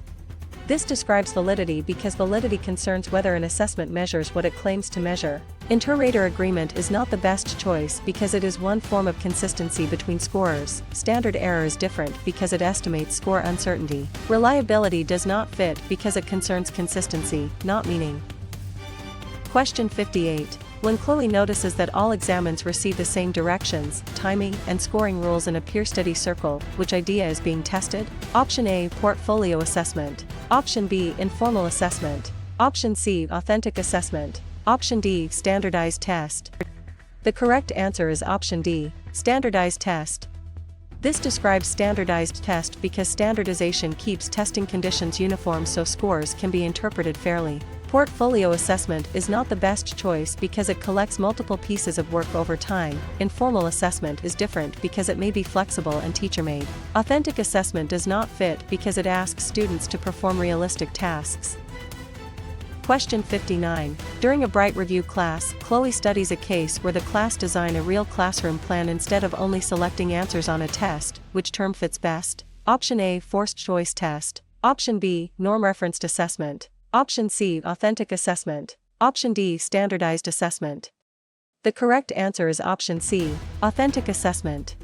This describes validity because validity concerns whether an assessment measures what it claims to measure. Inter-rater agreement is not the best choice because it is one form of consistency between scorers. Standard error is different because it estimates score uncertainty. Reliability does not fit because it concerns consistency, not meaning. Question 58. When Chloe notices that all examines receive the same directions, timing, and scoring rules in a peer-study circle, which idea is being tested? Option A, portfolio assessment. Option B, informal assessment. Option C, authentic assessment. Option D, standardized test. The correct answer is option D, standardized test. This describes standardized test because standardization keeps testing conditions uniform so scores can be interpreted fairly. Portfolio assessment is not the best choice because it collects multiple pieces of work over time. Informal assessment is different because it may be flexible and teacher-made. Authentic assessment does not fit because it asks students to perform realistic tasks. Question 59. During a Bright Review class, Chloe studies a case where the class design a real classroom plan instead of only selecting answers on a test. Which term fits best? Option A, forced choice test. Option B, norm-referenced assessment. Option C, authentic assessment. Option D, standardized assessment. The correct answer is option C, authentic assessment.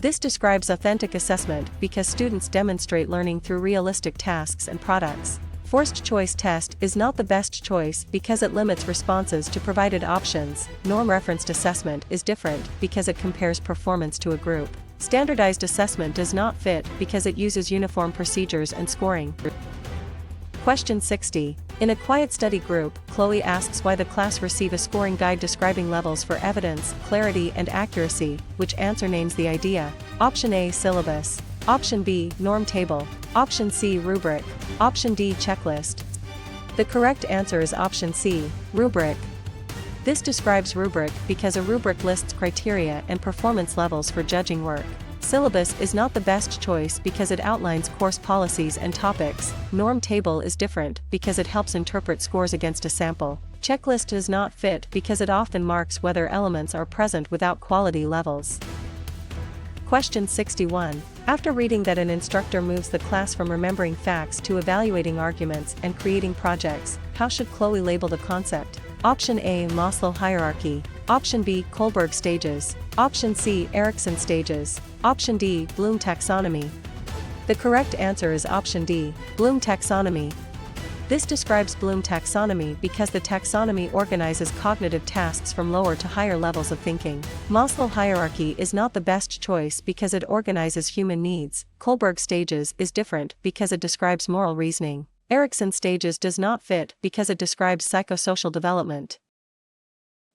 This describes authentic assessment because students demonstrate learning through realistic tasks and products. Forced choice test is not the best choice because it limits responses to provided options. Norm-referenced assessment is different because it compares performance to a group. Standardized assessment does not fit because it uses uniform procedures and scoring. Question 60. In a quiet study group, Chloe asks why the class receive a scoring guide describing levels for evidence, clarity, and accuracy. Which answer names the idea? Option A, syllabus. Option B, norm table. Option C, rubric. Option D, checklist. The correct answer is option C, rubric. This describes rubric because a rubric lists criteria and performance levels for judging work. Syllabus is not the best choice because it outlines course policies and topics. Norm table is different because it helps interpret scores against a sample. Checklist does not fit because it often marks whether elements are present without quality levels. Question 61. After reading that an instructor moves the class from remembering facts to evaluating arguments and creating projects, how should Chloe label the concept? Option A, Maslow hierarchy. Option B, Kohlberg stages. Option C, Erikson stages. Option D, Bloom taxonomy. The correct answer is option D, Bloom taxonomy. This describes Bloom taxonomy because the taxonomy organizes cognitive tasks from lower to higher levels of thinking. Maslow hierarchy is not the best choice because it organizes human needs. Kohlberg stages is different because it describes moral reasoning. Erikson stages does not fit because it describes psychosocial development.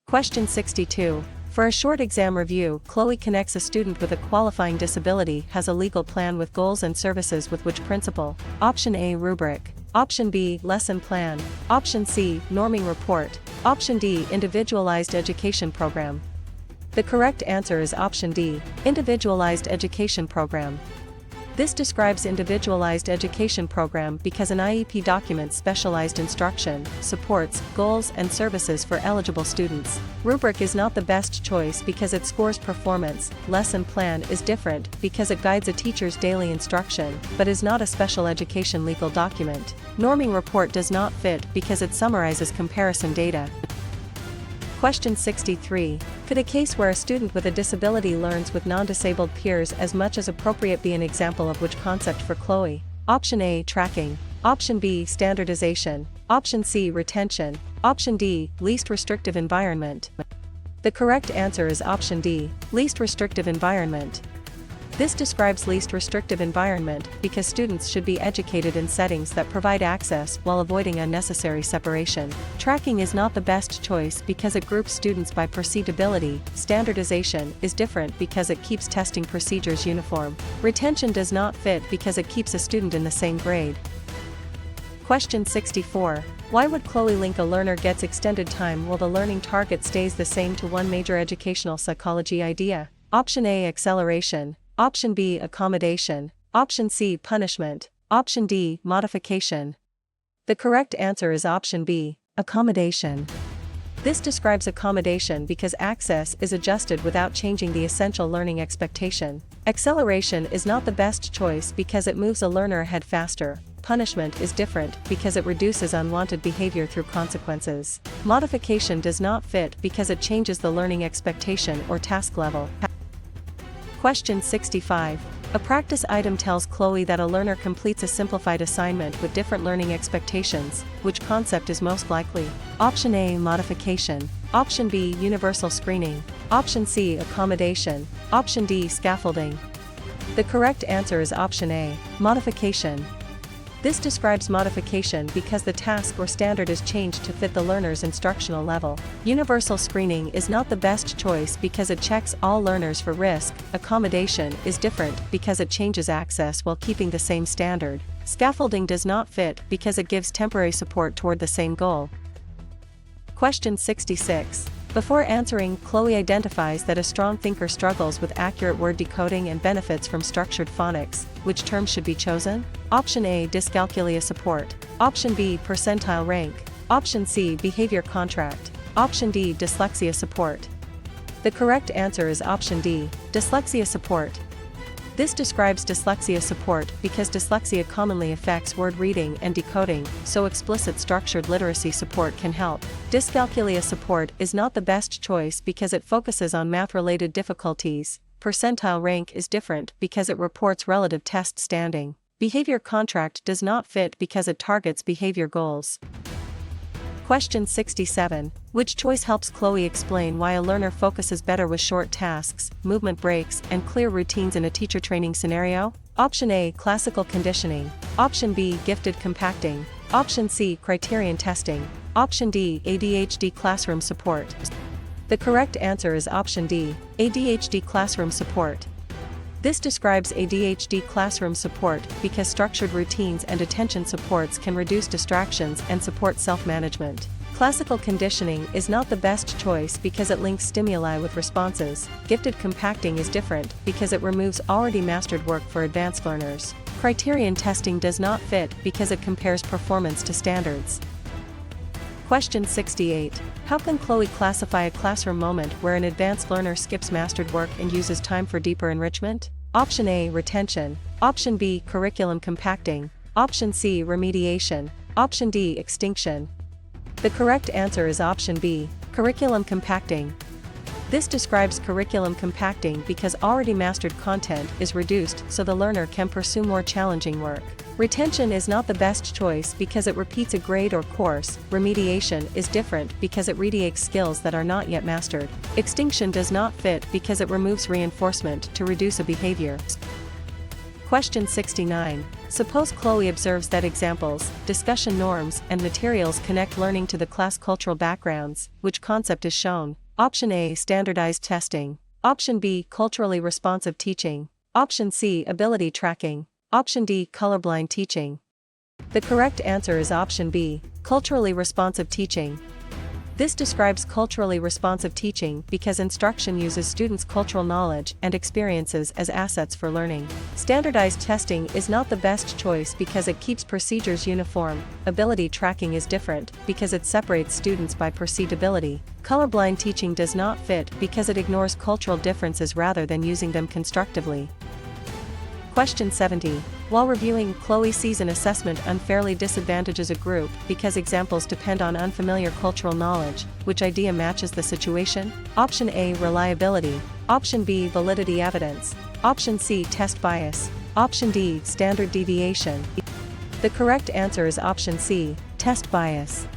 Question 62. For a short exam review, Chloe connects a student with a qualifying disability, has a legal plan with goals and services with which principal? Option A, rubric. Option B, lesson plan. Option C, norming report. Option D, individualized education program. The correct answer is option D, individualized education program. This describes individualized education program because an IEP documents specialized instruction, supports, goals, and services for eligible students. Rubric is not the best choice because it scores performance. Lesson plan is different because it guides a teacher's daily instruction, but is not a special education legal document. Norming report does not fit because it summarizes comparison data. Question 63. Could a case where a student with a disability learns with non-disabled peers as much as appropriate be an example of which concept for Chloe? Option A, tracking. Option B, standardization. Option C, retention. Option D, least restrictive environment. The correct answer is option D, least restrictive environment. This describes least restrictive environment because students should be educated in settings that provide access while avoiding unnecessary separation. Tracking is not the best choice because it groups students by perceived ability. Standardization is different because it keeps testing procedures uniform. Retention does not fit because it keeps a student in the same grade. Question 64. Why would Chloe link a learner gets extended time while the learning target stays the same to one major educational psychology idea? Option A, acceleration. Option B, accommodation. Option C, punishment. Option D, modification. The correct answer is option B, accommodation. This describes accommodation because access is adjusted without changing the essential learning expectation. Acceleration is not the best choice because it moves a learner ahead faster. Punishment is different because it reduces unwanted behavior through consequences. Modification does not fit because it changes the learning expectation or task level. Question 65. A practice item tells Chloe that a learner completes a simplified assignment with different learning expectations. Which concept is most likely? Option A, modification. Option B, universal screening. Option C, accommodation. Option D, scaffolding. The correct answer is option A, modification. This describes modification because the task or standard is changed to fit the learner's instructional level. Universal screening is not the best choice because it checks all learners for risk. Accommodation is different because it changes access while keeping the same standard. Scaffolding does not fit because it gives temporary support toward the same goal. Question 66. Before answering, Chloe identifies that a strong thinker struggles with accurate word decoding and benefits from structured phonics. Which term should be chosen? Option A, dyscalculia support. Option B, percentile rank. Option C, behavior contract. Option D, dyslexia support. The correct answer is option D, dyslexia support. This describes dyslexia support because dyslexia commonly affects word reading and decoding, so explicit structured literacy support can help. Dyscalculia support is not the best choice because it focuses on math-related difficulties. Percentile rank is different because it reports relative test standing. Behavior contract does not fit because it targets behavior goals. Question 67. Which choice helps Chloe explain why a learner focuses better with short tasks, movement breaks, and clear routines in a teacher training scenario? Option A, classical conditioning. Option B, gifted compacting. Option C, criterion testing. Option D, ADHD classroom support. The correct answer is option D, ADHD classroom support. This describes ADHD classroom support because structured routines and attention supports can reduce distractions and support self-management. Classical conditioning is not the best choice because it links stimuli with responses. Gifted compacting is different because it removes already mastered work for advanced learners. Criterion testing does not fit because it compares performance to standards. Question 68. How can Chloe classify a classroom moment where an advanced learner skips mastered work and uses time for deeper enrichment? Option A, retention. Option B, curriculum compacting. Option C, remediation. Option D, extinction. The correct answer is option B, curriculum compacting. This describes curriculum compacting because already mastered content is reduced so the learner can pursue more challenging work. Retention is not the best choice because it repeats a grade or course. Remediation is different because it remediates skills that are not yet mastered. Extinction does not fit because it removes reinforcement to reduce a behavior. Question 69. Suppose Chloe observes that examples, discussion norms, and materials connect learning to the class cultural backgrounds. Which concept is shown? Option A, standardized testing. Option B, culturally responsive teaching. Option C, ability tracking. Option D, colorblind teaching. The correct answer is option B, culturally responsive teaching. This describes culturally responsive teaching because instruction uses students' cultural knowledge and experiences as assets for learning. Standardized testing is not the best choice because it keeps procedures uniform. Ability tracking is different because it separates students by perceived ability. Colorblind teaching does not fit because it ignores cultural differences rather than using them constructively. Question 70. While reviewing, Chloe sees an assessment unfairly disadvantages a group because examples depend on unfamiliar cultural knowledge. Which idea matches the situation? Option A, reliability. Option B, validity evidence. Option C, test bias. Option D, standard deviation. The correct answer is option C, test bias.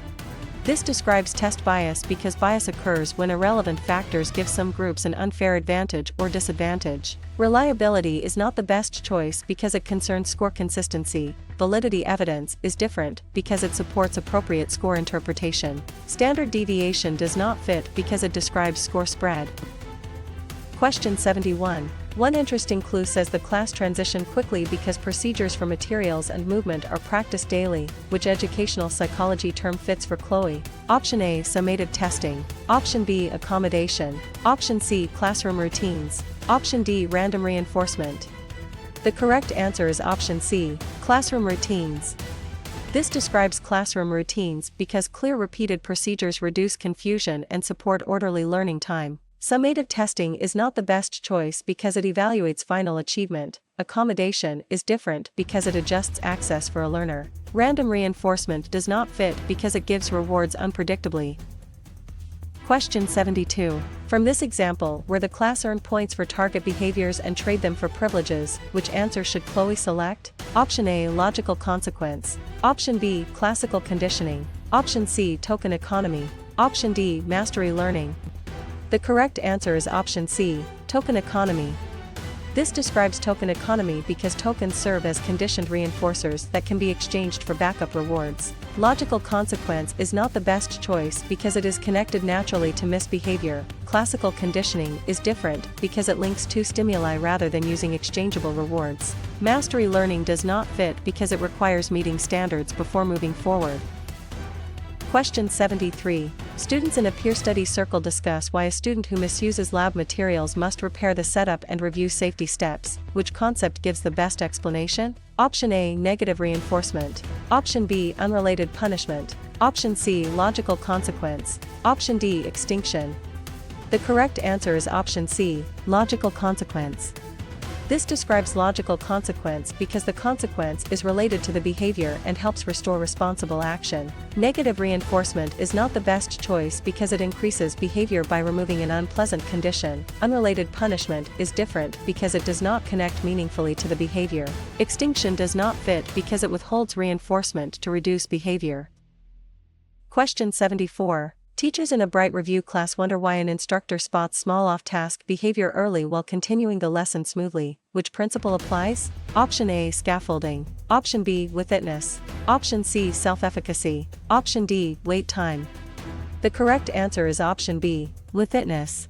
This describes test bias because bias occurs when irrelevant factors give some groups an unfair advantage or disadvantage. Reliability is not the best choice because it concerns score consistency. Validity evidence is different because it supports appropriate score interpretation. Standard deviation does not fit because it describes score spread. Question 71. One interesting clue says the class transitioned quickly because procedures for materials and movement are practiced daily, which educational psychology term fits for Chloe. Option A, summative testing. Option B, accommodation. Option C, classroom routines. Option D, random reinforcement. The correct answer is option C, classroom routines. This describes classroom routines because clear repeated procedures reduce confusion and support orderly learning time. Summative testing is not the best choice because it evaluates final achievement. Accommodation is different because it adjusts access for a learner. Random reinforcement does not fit because it gives rewards unpredictably. Question 72. From this example, where the class earned points for target behaviors and trade them for privileges, which answer should Chloe select? Option A, logical consequence. Option B, classical conditioning. Option C, token economy. Option D, mastery learning. The correct answer is option C, token economy. This describes token economy because tokens serve as conditioned reinforcers that can be exchanged for backup rewards. Logical consequence is not the best choice because it is connected naturally to misbehavior. Classical conditioning is different because it links two stimuli rather than using exchangeable rewards. Mastery learning does not fit because it requires meeting standards before moving forward. Question 73. Students in a peer study circle discuss why a student who misuses lab materials must repair the setup and review safety steps. Which concept gives the best explanation? Option A, negative reinforcement. Option B, unrelated punishment. Option C, logical consequence. Option D, extinction. The correct answer is option C, logical consequence. This describes logical consequence because the consequence is related to the behavior and helps restore responsible action. Negative reinforcement is not the best choice because it increases behavior by removing an unpleasant condition. Unrelated punishment is different because it does not connect meaningfully to the behavior. Extinction does not fit because it withholds reinforcement to reduce behavior. Question 74. Teachers in a Bright Review class wonder why an instructor spots small off-task behavior early while continuing the lesson smoothly. Which principle applies? Option A, scaffolding. Option B, with-itness. Option C, self-efficacy. Option D, wait time. The correct answer is option B, with-itness.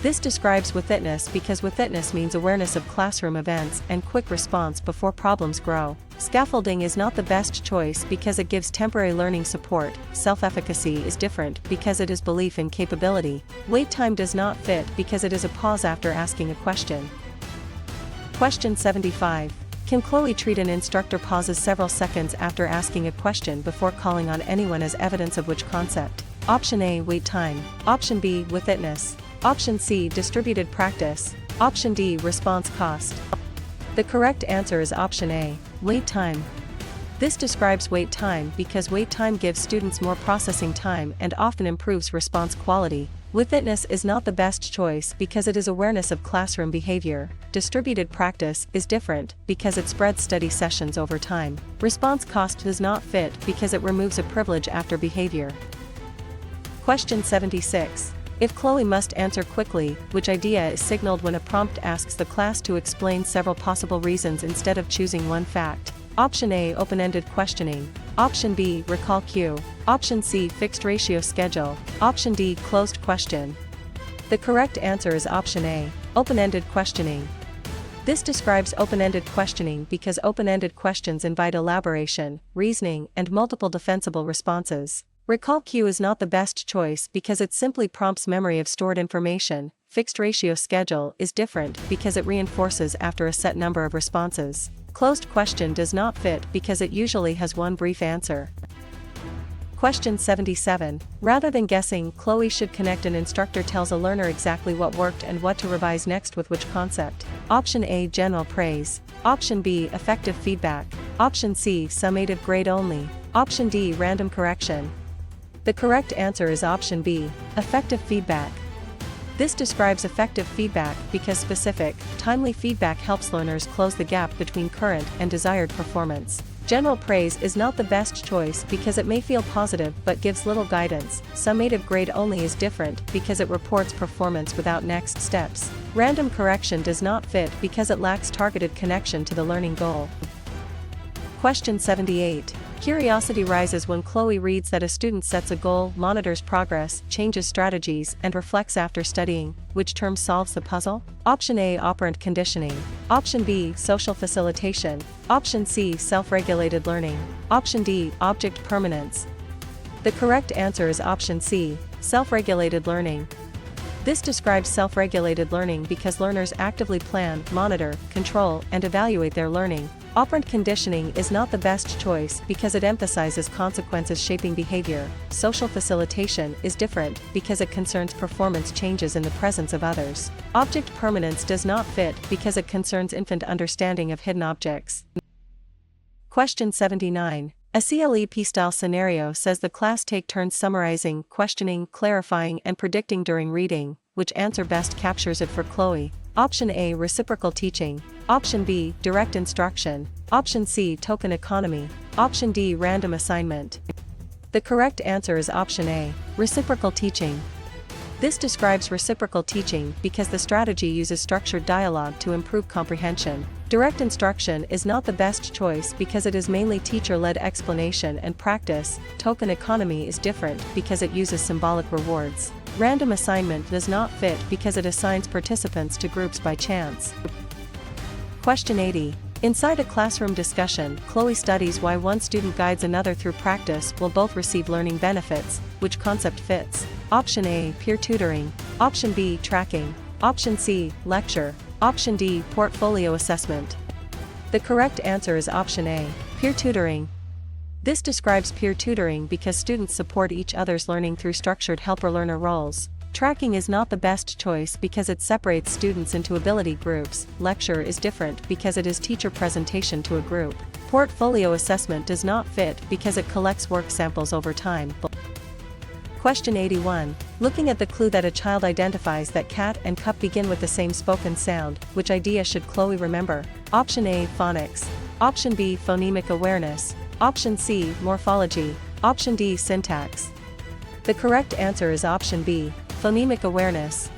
This describes with-itness because with-itness means awareness of classroom events and quick response before problems grow. Scaffolding is not the best choice because it gives temporary learning support. Self-efficacy is different because it is belief in capability. Wait time does not fit because it is a pause after asking a question. Question 75. Can Chloe treat an instructor pauses several seconds after asking a question before calling on anyone as evidence of which concept? Option A, wait time. Option B, with-itness. Option C, distributed practice. Option D, response cost. The correct answer is option A, wait time. This describes wait time because wait time gives students more processing time and often improves response quality. With-itness is not the best choice because it is awareness of classroom behavior. Distributed practice is different because it spreads study sessions over time. Response cost does not fit because it removes a privilege after behavior. Question 76. If Chloe must answer quickly, which idea is signaled when a prompt asks the class to explain several possible reasons instead of choosing one fact? Option A, open-ended questioning. Option B, recall cue. Option C, fixed ratio schedule. Option D, closed question. The correct answer is option A, open-ended questioning. This describes open-ended questioning because open-ended questions invite elaboration, reasoning, and multiple defensible responses. Recall cue is not the best choice because it simply prompts memory of stored information. Fixed ratio schedule is different because it reinforces after a set number of responses. Closed question does not fit because it usually has one brief answer. Question 77. Rather than guessing, Chloe should connect an instructor tells a learner exactly what worked and what to revise next with which concept. Option A, general praise. Option B, effective feedback. Option C, summative grade only. Option D, random correction. The correct answer is option B, effective feedback. This describes effective feedback because specific, timely feedback helps learners close the gap between current and desired performance. General praise is not the best choice because it may feel positive but gives little guidance. Summative grade only is different because it reports performance without next steps. Random correction does not fit because it lacks targeted connection to the learning goal. Question 78. Curiosity rises when Chloe reads that a student sets a goal, monitors progress, changes strategies, and reflects after studying. Which term solves the puzzle? Option A, operant conditioning. Option B, social facilitation. Option C, self-regulated learning. Option D, object permanence. The correct answer is option C, self-regulated learning. This describes self-regulated learning because learners actively plan, monitor, control, and evaluate their learning. Operant conditioning is not the best choice because it emphasizes consequences shaping behavior. Social facilitation is different because it concerns performance changes in the presence of others. Object permanence does not fit because it concerns infant understanding of hidden objects. Question 79. A CLEP-style scenario says the class take turns summarizing, questioning, clarifying, and predicting during reading. Which answer best captures it for Chloe? Option A, reciprocal teaching. Option B, direct instruction. Option C, token economy. Option D, random assignment. The correct answer is option A, reciprocal teaching. This describes reciprocal teaching because the strategy uses structured dialogue to improve comprehension. Direct instruction is not the best choice because it is mainly teacher-led explanation and practice. Token economy is different because it uses symbolic rewards. Random assignment does not fit because it assigns participants to groups by chance. Question 80. Inside a classroom discussion, Chloe studies why one student guides another through practice will both receive learning benefits. Which concept fits? Option A, peer tutoring. Option B, tracking. Option C, lecture. Option D, portfolio assessment. The correct answer is option A, peer tutoring. This describes peer tutoring because students support each other's learning through structured helper-learner roles. Tracking is not the best choice because it separates students into ability groups. Lecture is different because it is teacher presentation to a group. Portfolio assessment does not fit because it collects work samples over time. Question 81. Looking at the clue that a child identifies that cat and cup begin with the same spoken sound, which idea should Chloe remember? Option A, phonics. Option B, phonemic awareness. Option C, morphology. Option D, syntax. The correct answer is option B, phonemic awareness.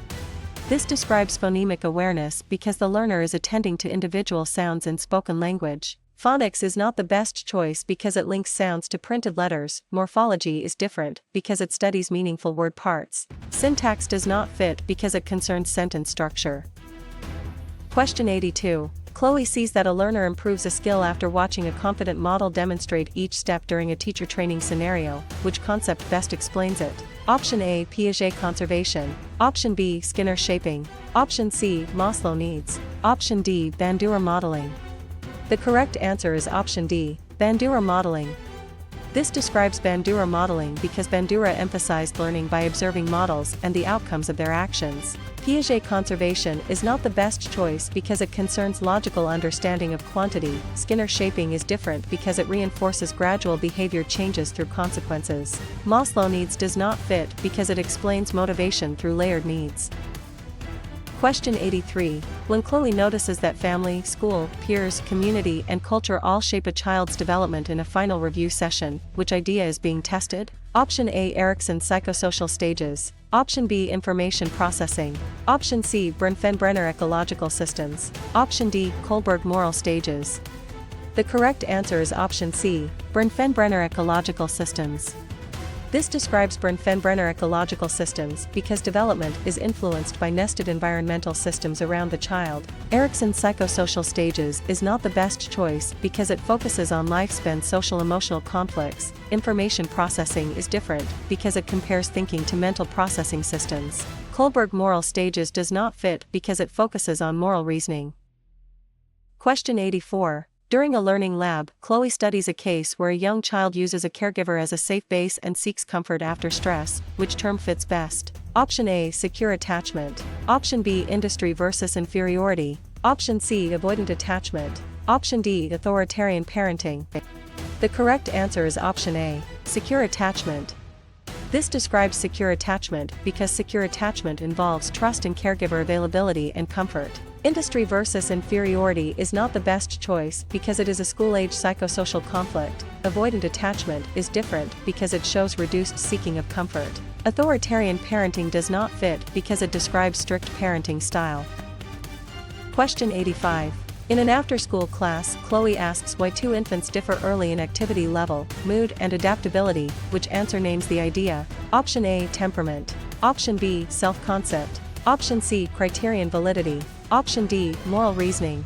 This describes phonemic awareness because the learner is attending to individual sounds in spoken language. Phonics is not the best choice because it links sounds to printed letters. Morphology is different because it studies meaningful word parts. Syntax does not fit because it concerns sentence structure. Question 82. Chloe sees that a learner improves a skill after watching a confident model demonstrate each step during a teacher training scenario. Which concept best explains it? Option A, Piaget conservation. Option B, Skinner shaping. Option C, Maslow needs. Option D, Bandura modeling. The correct answer is option D, Bandura modeling. This describes Bandura modeling because Bandura emphasized learning by observing models and the outcomes of their actions. Piaget conservation is not the best choice because it concerns logical understanding of quantity. Skinner shaping is different because it reinforces gradual behavior changes through consequences. Maslow needs does not fit because it explains motivation through layered needs. Question 83. When Chloe notices that family, school, peers, community, and culture all shape a child's development in a final review session, which idea is being tested? Option A, Erikson's psychosocial stages. Option B, information processing. Option C, Bronfenbrenner ecological systems. Option D, Kohlberg moral stages. The correct answer is option C, Bronfenbrenner ecological systems. This describes Bronfenbrenner ecological systems because development is influenced by nested environmental systems around the child. Erikson's psychosocial stages is not the best choice because it focuses on lifespan social-emotional conflicts. Information processing is different because it compares thinking to mental processing systems. Kohlberg moral stages does not fit because it focuses on moral reasoning. Question 84. During a learning lab, Chloe studies a case where a young child uses a caregiver as a safe base and seeks comfort after stress. Which term fits best? Option A, secure attachment. Option B, industry versus inferiority. Option C, avoidant attachment. Option D, authoritarian parenting. The correct answer is option A, secure attachment. This describes secure attachment because secure attachment involves trust in caregiver availability and comfort. Industry versus inferiority is not the best choice because it is a school-age psychosocial conflict. Avoidant attachment is different because it shows reduced seeking of comfort. Authoritarian parenting does not fit because it describes strict parenting style. Question 85. In an after-school class, Chloe asks why two infants differ early in activity level, mood and adaptability, which answer names the idea. Option A, temperament. Option B, self-concept. Option C, criterion validity. Option D, moral reasoning.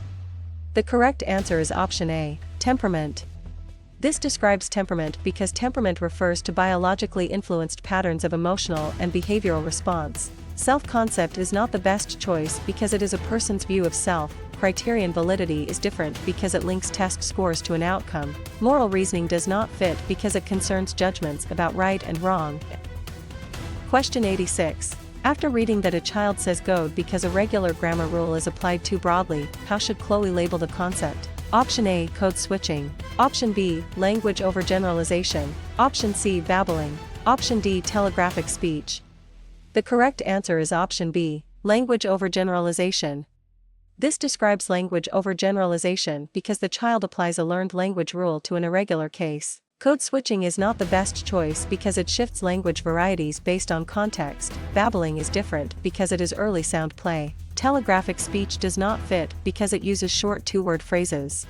The correct answer is option A, temperament. This describes temperament because temperament refers to biologically influenced patterns of emotional and behavioral response. Self-concept is not the best choice because it is a person's view of self. Criterion validity is different because it links test scores to an outcome. Moral reasoning does not fit because it concerns judgments about right and wrong. Question 86. After reading that a child says goad because a regular grammar rule is applied too broadly, how should Chloe label the concept? Option A, code switching. Option B, language overgeneralization. Option C, babbling. Option D, telegraphic speech. The correct answer is option B, language overgeneralization. This describes language overgeneralization because the child applies a learned language rule to an irregular case. Code switching is not the best choice because it shifts language varieties based on context. Babbling is different because it is early sound play. Telegraphic speech does not fit because it uses short two-word phrases.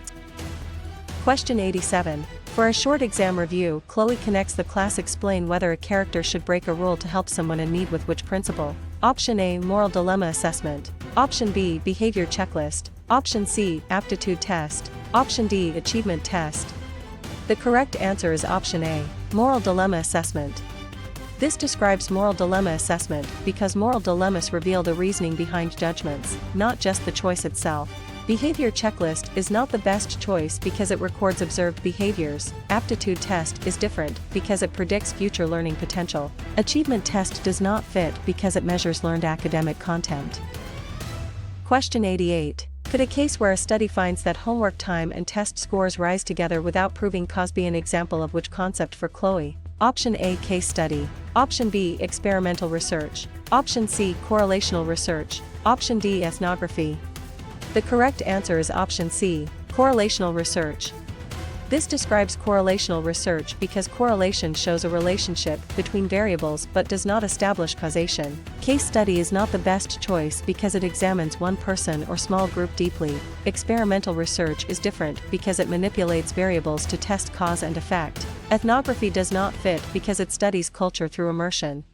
Question 87. For a short exam review, Chloe connects the class. Explain whether a character should break a rule to help someone in need with which principle. Option A, moral dilemma assessment. Option B, behavior checklist. Option C, aptitude test. Option D, achievement test. The correct answer is option A, moral dilemma assessment. This describes moral dilemma assessment because moral dilemmas reveal the reasoning behind judgments, not just the choice itself. Behavior checklist is not the best choice because it records observed behaviors. Aptitude test is different because it predicts future learning potential. Achievement test does not fit because it measures learned academic content. Question 88. Could a case where a study finds that homework time and test scores rise together without proving cause be an example of which concept for Chloe? Option A, case study. Option B, experimental research. Option C, correlational research. Option D, ethnography. The correct answer is option C, correlational research. This describes correlational research because correlation shows a relationship between variables but does not establish causation. Case study is not the best choice because it examines one person or small group deeply. Experimental research is different because it manipulates variables to test cause and effect. Ethnography does not fit because it studies culture through immersion.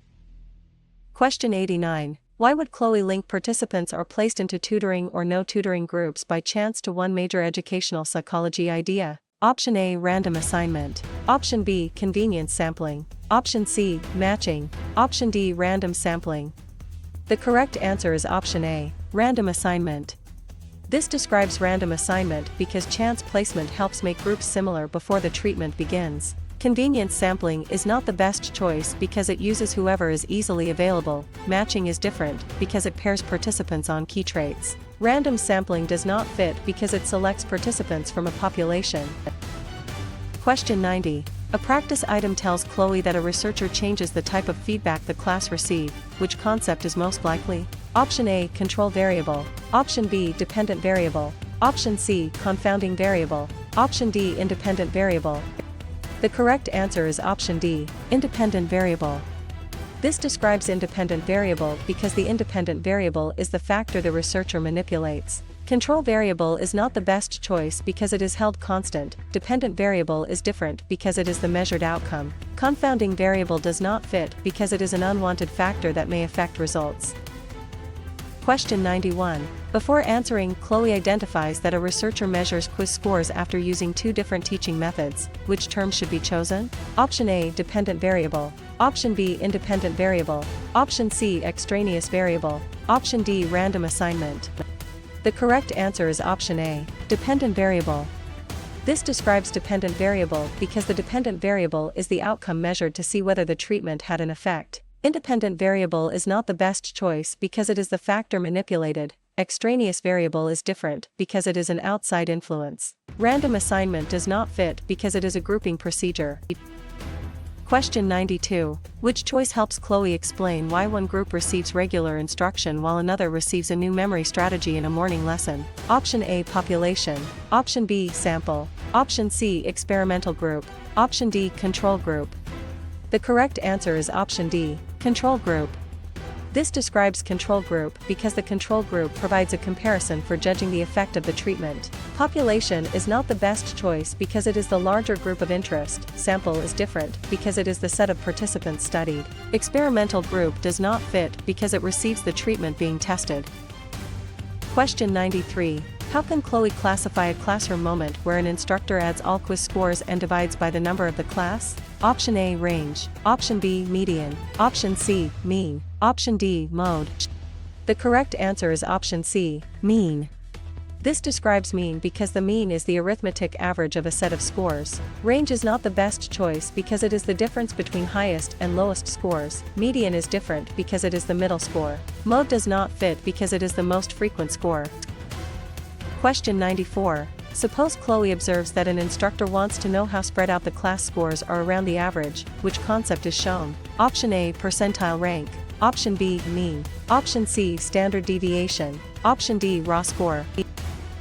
Question 89. Why would Chloe link participants are placed into tutoring or no tutoring groups by chance to one major educational psychology idea? Option A, random assignment. Option B, convenience sampling. Option C, matching. Option D, random sampling. The correct answer is option A, random assignment. This describes random assignment because chance placement helps make groups similar before the treatment begins. Convenience sampling is not the best choice because it uses whoever is easily available. Matching is different because it pairs participants on key traits. Random sampling does not fit because it selects participants from a population. Question 90. A practice item tells Chloe that a researcher changes the type of feedback the class receive. Which concept is most likely? Option A, control variable. Option B, dependent variable. Option C, confounding variable. Option D, independent variable. The correct answer is option D, independent variable. This describes independent variable because the independent variable is the factor the researcher manipulates. Control variable is not the best choice because it is held constant. Dependent variable is different because it is the measured outcome. Confounding variable does not fit because it is an unwanted factor that may affect results. Question 91. Before answering, Chloe identifies that a researcher measures quiz scores after using two different teaching methods. Which term should be chosen? Option A, dependent variable. Option B, independent variable. Option C, extraneous variable. Option D, random assignment. The correct answer is option A, dependent variable. This describes dependent variable because the dependent variable is the outcome measured to see whether the treatment had an effect. Independent variable is not the best choice because it is the factor manipulated. Extraneous variable is different because it is an outside influence. Random assignment does not fit because it is a grouping procedure. Question 92. Which choice helps Chloe explain why one group receives regular instruction while another receives a new memory strategy in a morning lesson? Option A, population. Option B, sample. Option C, experimental group. Option D, control group. The correct answer is option D, control group. This describes control group because the control group provides a comparison for judging the effect of the treatment. Population is not the best choice because it is the larger group of interest. Sample is different because it is the set of participants studied. Experimental group does not fit because it receives the treatment being tested. Question 93. How can Chloe classify a classroom moment where an instructor adds all quiz scores and divides by the number of the class? Option A, range. Option B, median. Option C, mean. Option D, mode. The correct answer is option C, mean. This describes mean because the mean is the arithmetic average of a set of scores. Range is not the best choice because it is the difference between highest and lowest scores. Median is different because it is the middle score. Mode does not fit because it is the most frequent score. Question 94. Suppose Chloe observes that an instructor wants to know how spread out the class scores are around the average. Which concept is shown? Option A, percentile rank. Option B, mean. Option C, standard deviation. Option D, raw score.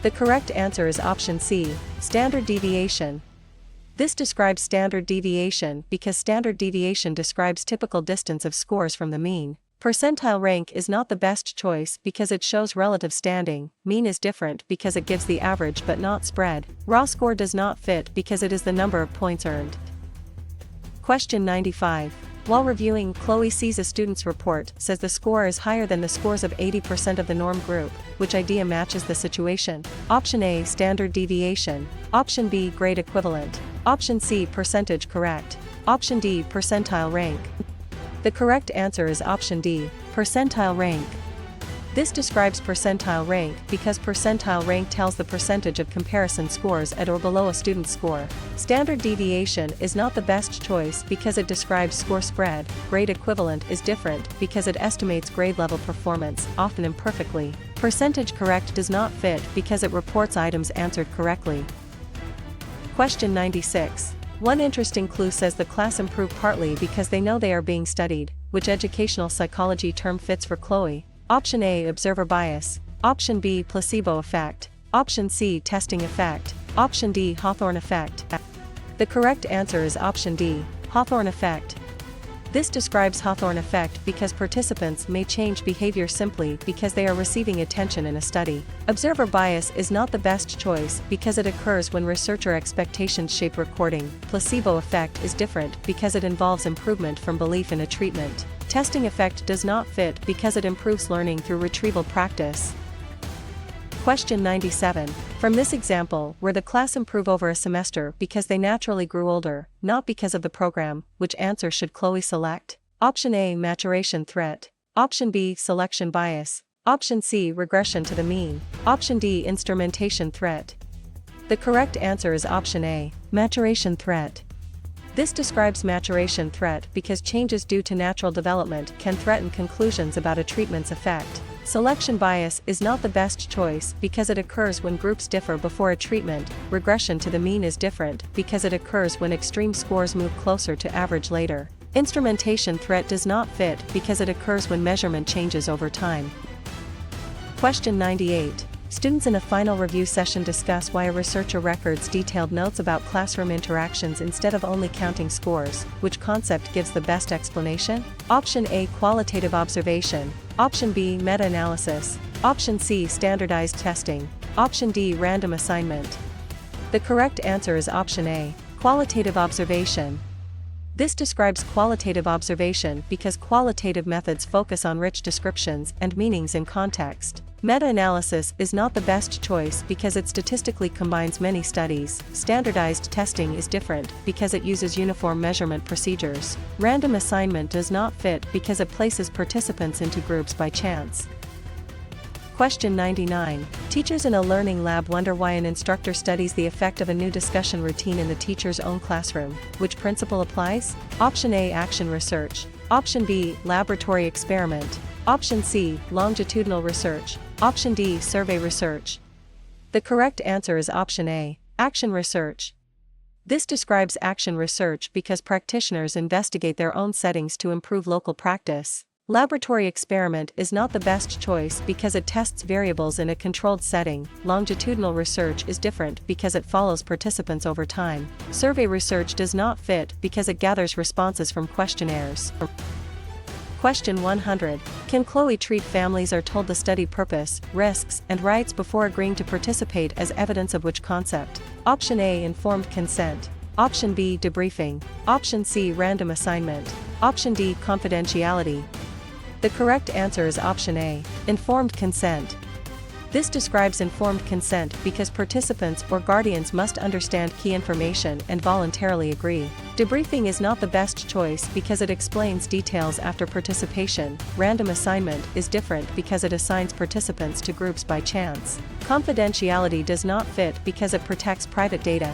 The correct answer is option C, standard deviation. This describes standard deviation because standard deviation describes typical distance of scores from the mean. Percentile rank is not the best choice because it shows relative standing. Mean is different because it gives the average but not spread. Raw score does not fit because it is the number of points earned. Question 95. While reviewing, Chloe sees a student's report says the score is higher than the scores of 80% of the norm group. Which idea matches the situation? Option A, standard deviation. Option B, grade equivalent. Option C, percentage correct. Option D, percentile rank. The correct answer is option D, percentile rank. This describes percentile rank because percentile rank tells the percentage of comparison scores at or below a student's score. Standard deviation is not the best choice because it describes score spread. Grade equivalent is different because it estimates grade level performance, often imperfectly. Percentage correct does not fit because it reports items answered correctly. Question 96. One interesting clue says the class improved partly because they know they are being studied. Which educational psychology term fits for Chloe? Option A, observer bias. Option B, placebo effect. Option C, testing effect. Option D, Hawthorne effect. The correct answer is option D, Hawthorne effect. This describes Hawthorne effect because participants may change behavior simply because they are receiving attention in a study. Observer bias is not the best choice because it occurs when researcher expectations shape recording. Placebo effect is different because it involves improvement from belief in a treatment. Testing effect does not fit because it improves learning through retrieval practice. Question 97. From this example, where the class improve over a semester because they naturally grew older, not because of the program, which answer should Chloe select? Option A, maturation threat. Option B, selection bias. Option C, regression to the mean. Option D, instrumentation threat. The correct answer is option A, maturation threat. This describes maturation threat because changes due to natural development can threaten conclusions about a treatment's effect. Selection bias is not the best choice because it occurs when groups differ before a treatment. Regression to the mean is different because it occurs when extreme scores move closer to average later. Instrumentation threat does not fit because it occurs when measurement changes over time. Question 98. Students in a final review session discuss why a researcher records detailed notes about classroom interactions instead of only counting scores. Which concept gives the best explanation? Option A, qualitative observation. Option B, meta-analysis. Option C, standardized testing. Option D, random assignment. The correct answer is option A, qualitative observation. This describes qualitative observation because qualitative methods focus on rich descriptions and meanings in context. Meta-analysis is not the best choice because it statistically combines many studies. Standardized testing is different because it uses uniform measurement procedures. Random assignment does not fit because it places participants into groups by chance. Question 99. Teachers in a learning lab wonder why an instructor studies the effect of a new discussion routine in the teacher's own classroom. Which principle applies? Option A, action research. Option B, laboratory experiment. Option C, longitudinal research. Option D, survey research. The correct answer is option A, action research. This describes action research because practitioners investigate their own settings to improve local practice. Laboratory experiment is not the best choice because it tests variables in a controlled setting. Longitudinal research is different because it follows participants over time. Survey research does not fit because it gathers responses from questionnaires. Question 100. Can Chloe treat families or told the study purpose, risks, and rights before agreeing to participate as evidence of which concept? Option A. Informed consent. Option B. Debriefing. Option C. Random assignment. Option D. Confidentiality. The correct answer is option A. Informed consent. This describes informed consent because participants or guardians must understand key information and voluntarily agree. Debriefing is not the best choice because it explains details after participation. Random assignment is different because it assigns participants to groups by chance. Confidentiality does not fit because it protects private data.